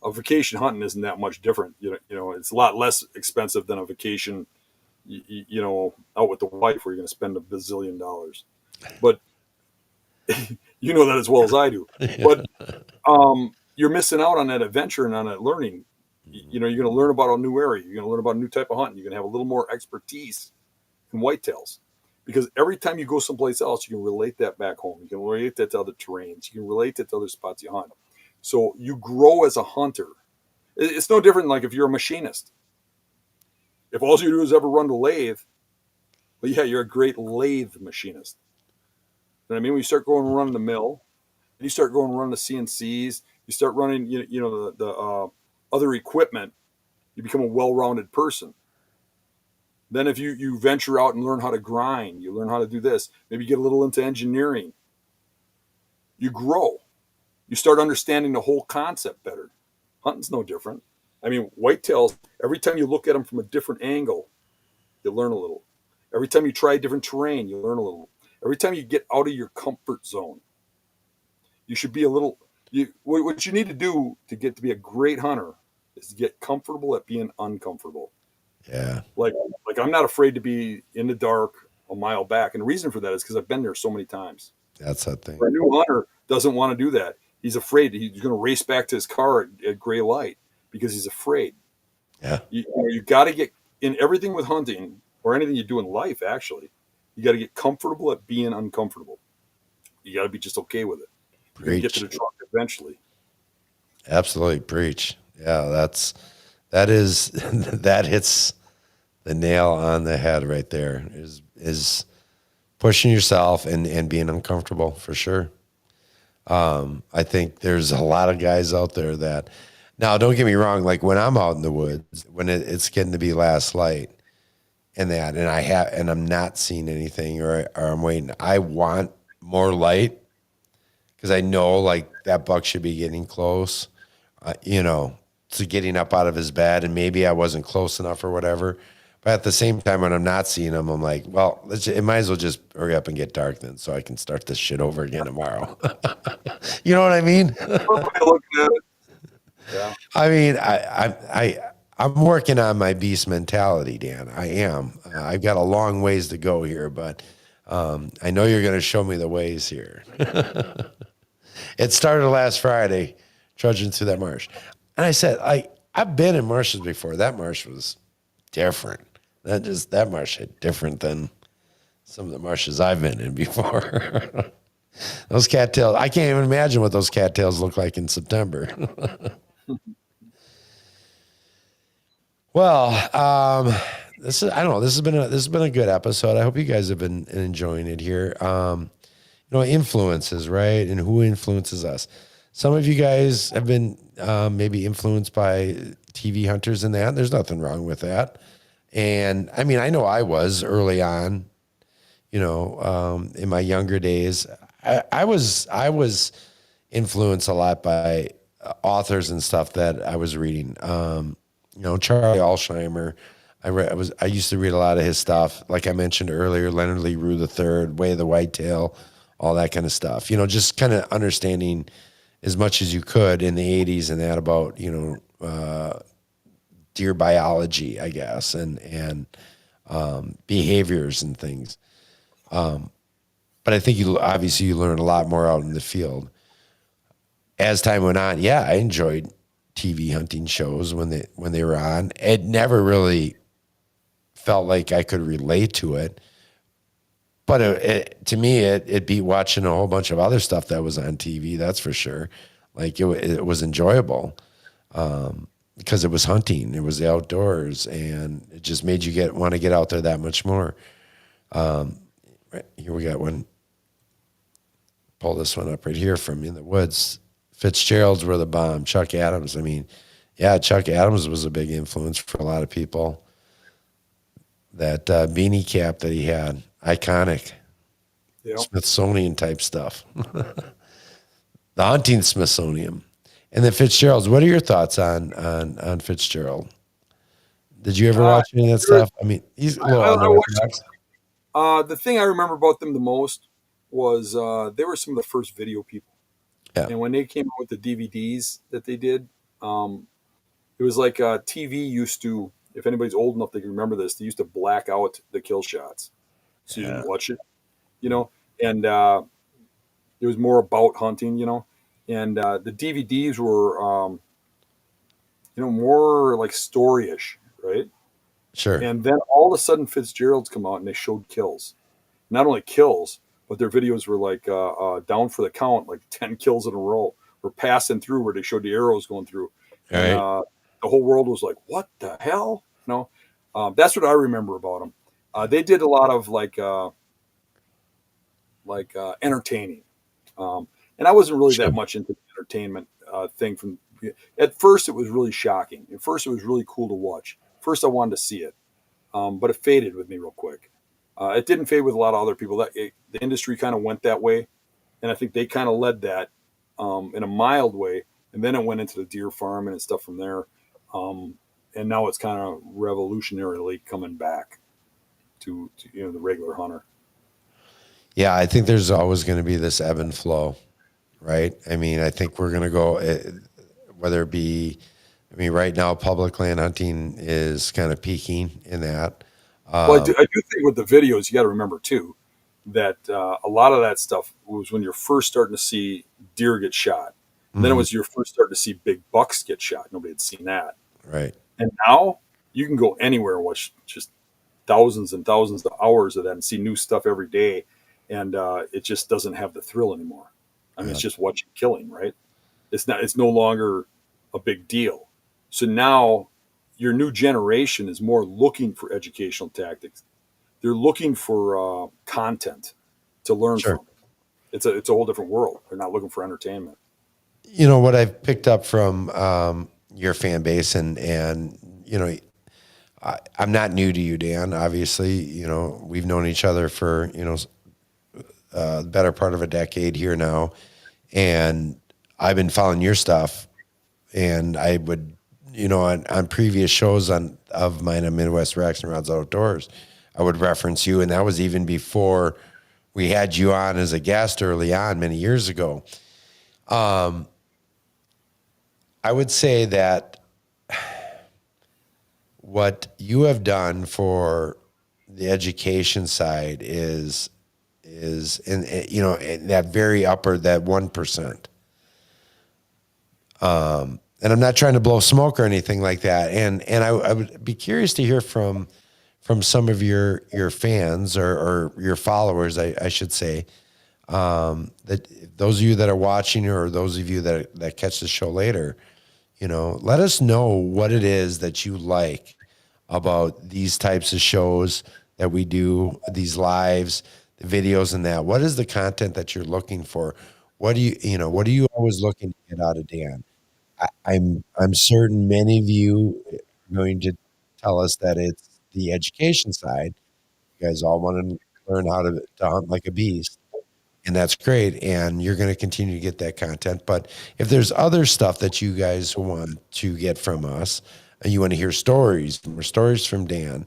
Speaker 3: A vacation hunting isn't that much different. It's a lot less expensive than a vacation, out with the wife where you're going to spend $1 bazillion. But you know that as well as I do. But you're missing out on that adventure and on that learning. You're going to learn about a new area. You're going to learn about a new type of hunting. You're going to have a little more expertise in whitetails, because every time you go someplace else, you can relate that back home. You can relate that to other terrains. You can relate that to other spots you hunt. So you grow as a hunter. It's no different like if you're a machinist. If all you do is ever run the lathe, well, yeah, you're a great lathe machinist. You know what I mean? When you start going and running the mill, and you start going and running the CNCs, you start running, the other equipment, you become a well-rounded person. Then if you venture out and learn how to grind, you learn how to do this, maybe you get a little into engineering, you grow. You start understanding the whole concept better. Hunting's no different. I mean, whitetails, every time you look at them from a different angle, you learn a little. Every time you try different terrain, you learn a little. Every time you get out of your comfort zone, you should be a little. What you need to do to get to be a great hunter is to get comfortable at being uncomfortable.
Speaker 2: Yeah.
Speaker 3: Like I'm not afraid to be in the dark a mile back, and the reason for that is because I've been there so many times.
Speaker 2: That's that thing.
Speaker 3: A new hunter doesn't want to do that. He's afraid. He's going to race back to his car at gray light because he's afraid.
Speaker 2: Yeah.
Speaker 3: You got to get in everything with hunting or anything you do in life. Actually, you got to get comfortable at being uncomfortable. You got to be just okay with it. You're going to get to the truck eventually.
Speaker 2: Absolutely, preach. Yeah, that hits the nail on the head right there. Is pushing yourself and being uncomfortable for sure. I think there's a lot of guys out there that, now don't get me wrong, like when I'm out in the woods, when it's getting to be last light and I'm not seeing anything or I'm waiting, I want more light because I know like that buck should be getting close, to getting up out of his bed, and maybe I wasn't close enough or whatever. But at the same time, when I'm not seeing him, I'm like, well, it might as well just hurry up and get dark then so I can start this shit over again tomorrow. You know what I mean?
Speaker 3: Yeah.
Speaker 2: I mean, I'm working on my beast mentality, Dan. I am. I've got a long ways to go here, but I know you're going to show me the ways here. It started last Friday, trudging through that marsh. And I said, I've been in marshes before. That marsh was different. That marsh hit different than some of the marshes I've been in before. Those cattails, I can't even imagine what those cattails look like in September. Well, this has been a good episode. I hope you guys have been enjoying it here. Influences, right? And who influences us. Some of you guys have been maybe influenced by TV hunters and that. There's nothing wrong with that. And I mean, I know I was early on, in my younger days. I was influenced a lot by authors and stuff that I was reading. Charlie Alsheimer. I used to read a lot of his stuff. Like I mentioned earlier, Leonard Lee Rue III, Way of the Whitetail, all that kind of stuff. Just kind of understanding as much as you could in the 80s and that about, deer biology, I guess, and behaviors and things. But I think you learn a lot more out in the field. As time went on, yeah, I enjoyed TV hunting shows when they were on. It never really felt like I could relate to it. But to me, it beat watching a whole bunch of other stuff that was on TV, that's for sure. Like it was enjoyable because it was hunting. It was the outdoors, and it just made you want to get out there that much more. Right, here we got one. Pull this one up right here from In the Woods. Fitzgerald's were the bomb. Chuck Adams. I mean, yeah, Chuck Adams was a big influence for a lot of people. That beanie cap that he had, iconic. Yep. Smithsonian type stuff. The hunting Smithsonian. And then Fitzgerald's. What are your thoughts on Fitzgerald? Did you ever watch any of that stuff? I mean, he's a little unorthodox.
Speaker 3: The thing I remember about them the most was they were some of the first video people. Yeah. And when they came out with the DVDs that they did, it was like TV used to, if anybody's old enough, they can remember this, they used to black out the kill shots. So you didn't watch it, and it was more about hunting, and the DVDs were, more like storyish, right?
Speaker 2: Sure.
Speaker 3: And then all of a sudden Fitzgerald's come out and they showed kills. Not only kills, but their videos were like down for the count, like 10 kills in a row. were passing through where they showed the arrows going through. And the whole world was like, what the hell? That's what I remember about them. They did a lot of entertaining. And I wasn't really that much into the entertainment thing. At first, it was really shocking. At first, it was really cool to watch. First, I wanted to see it, but it faded with me real quick. It didn't fade with a lot of other people. The industry kind of went that way, and I think they kind of led that in a mild way. And then it went into the deer farming and stuff from there. And now it's kind of revolutionarily coming back to the regular hunter.
Speaker 2: Yeah, I think there's always going to be this ebb and flow, right? I mean, I think we're going to go, whether it be, right now, public land hunting is kind of peaking in that.
Speaker 3: Well, I do think with the videos, you got to remember too, that a lot of that stuff was when you're first starting to see deer get shot. And then it was you're first starting to see big bucks get shot. Nobody had seen that.
Speaker 2: Right.
Speaker 3: And now you can go anywhere and watch just thousands and thousands of hours of that and see new stuff every day. And it just doesn't have the thrill anymore. It's just watching killing, right? It's no longer a big deal. So now your new generation is more looking for educational tactics. They're looking for content to learn from. It's a whole different world. They're not looking for entertainment.
Speaker 2: What I've picked up from your fan base and I'm not new to you, Dan. Obviously, we've known each other for, the better part of a decade here now. And I've been following your stuff, and I would, on previous shows of mine on Midwest Racks and Rods Outdoors, I would reference you. And that was even before we had you on as a guest early on many years ago. I would say that what you have done for the education side is in that very upper, that 1%. And I'm not trying to blow smoke or anything like that. And I would be curious to hear from some of your fans or your followers, I should say, that those of you that are watching or those of you that catch the show later, let us know what it is that you like about these types of shows that we do, these lives, the videos and that. What is the content that you're looking for? What are you always looking to get out of Dan? I'm certain many of you are going to tell us that it's the education side. You guys all want to learn how to hunt like a beast, and that's great. And you're going to continue to get that content. But if there's other stuff that you guys want to get from us, and you want to hear stories from Dan,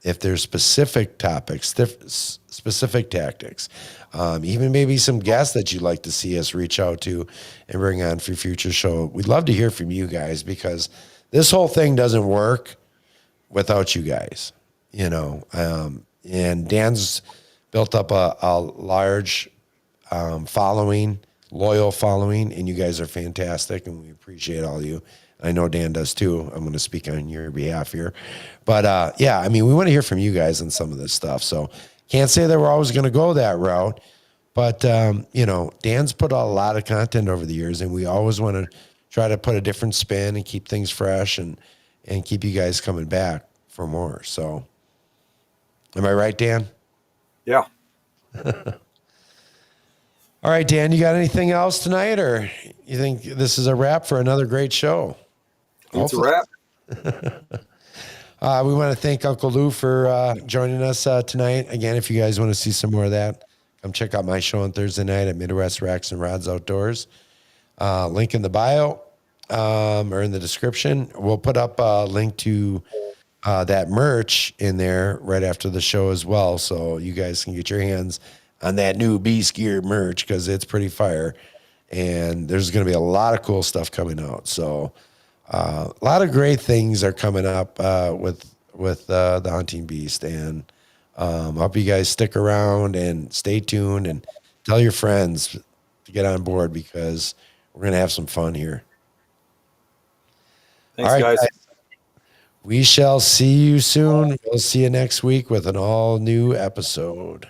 Speaker 2: if there's specific topics, specific tactics, even maybe some guests that you'd like to see us reach out to and bring on for future show, we'd love to hear from you guys, because this whole thing doesn't work without you guys, and Dan's built up a large following, loyal following, and you guys are fantastic, and we appreciate all of you. I know Dan does too. I'm going to speak on your behalf here. But we want to hear from you guys on some of this stuff. So can't say that we're always going to go that route. But, Dan's put out a lot of content over the years, and we always want to try to put a different spin and keep things fresh and keep you guys coming back for more. So am I right, Dan?
Speaker 3: Yeah.
Speaker 2: All right, Dan, you got anything else tonight, or you think this is a wrap for another great show?
Speaker 3: It's a wrap.
Speaker 2: We want to thank Uncle Lou for joining us tonight. Again, if you guys want to see some more of that, come check out my show on Thursday night at Midwest Racks and Rods Outdoors. Link in the bio or in the description. We'll put up a link to that merch in there right after the show as well, so you guys can get your hands on that new Beast Gear merch, because it's pretty fire. And there's going to be a lot of cool stuff coming out. So a lot of great things are coming up with the Hunting Beast. And I hope you guys stick around and stay tuned and tell your friends to get on board, because we're going to have some fun here.
Speaker 3: Thanks, all right, guys.
Speaker 2: We shall see you soon. We'll see you next week with an all new episode.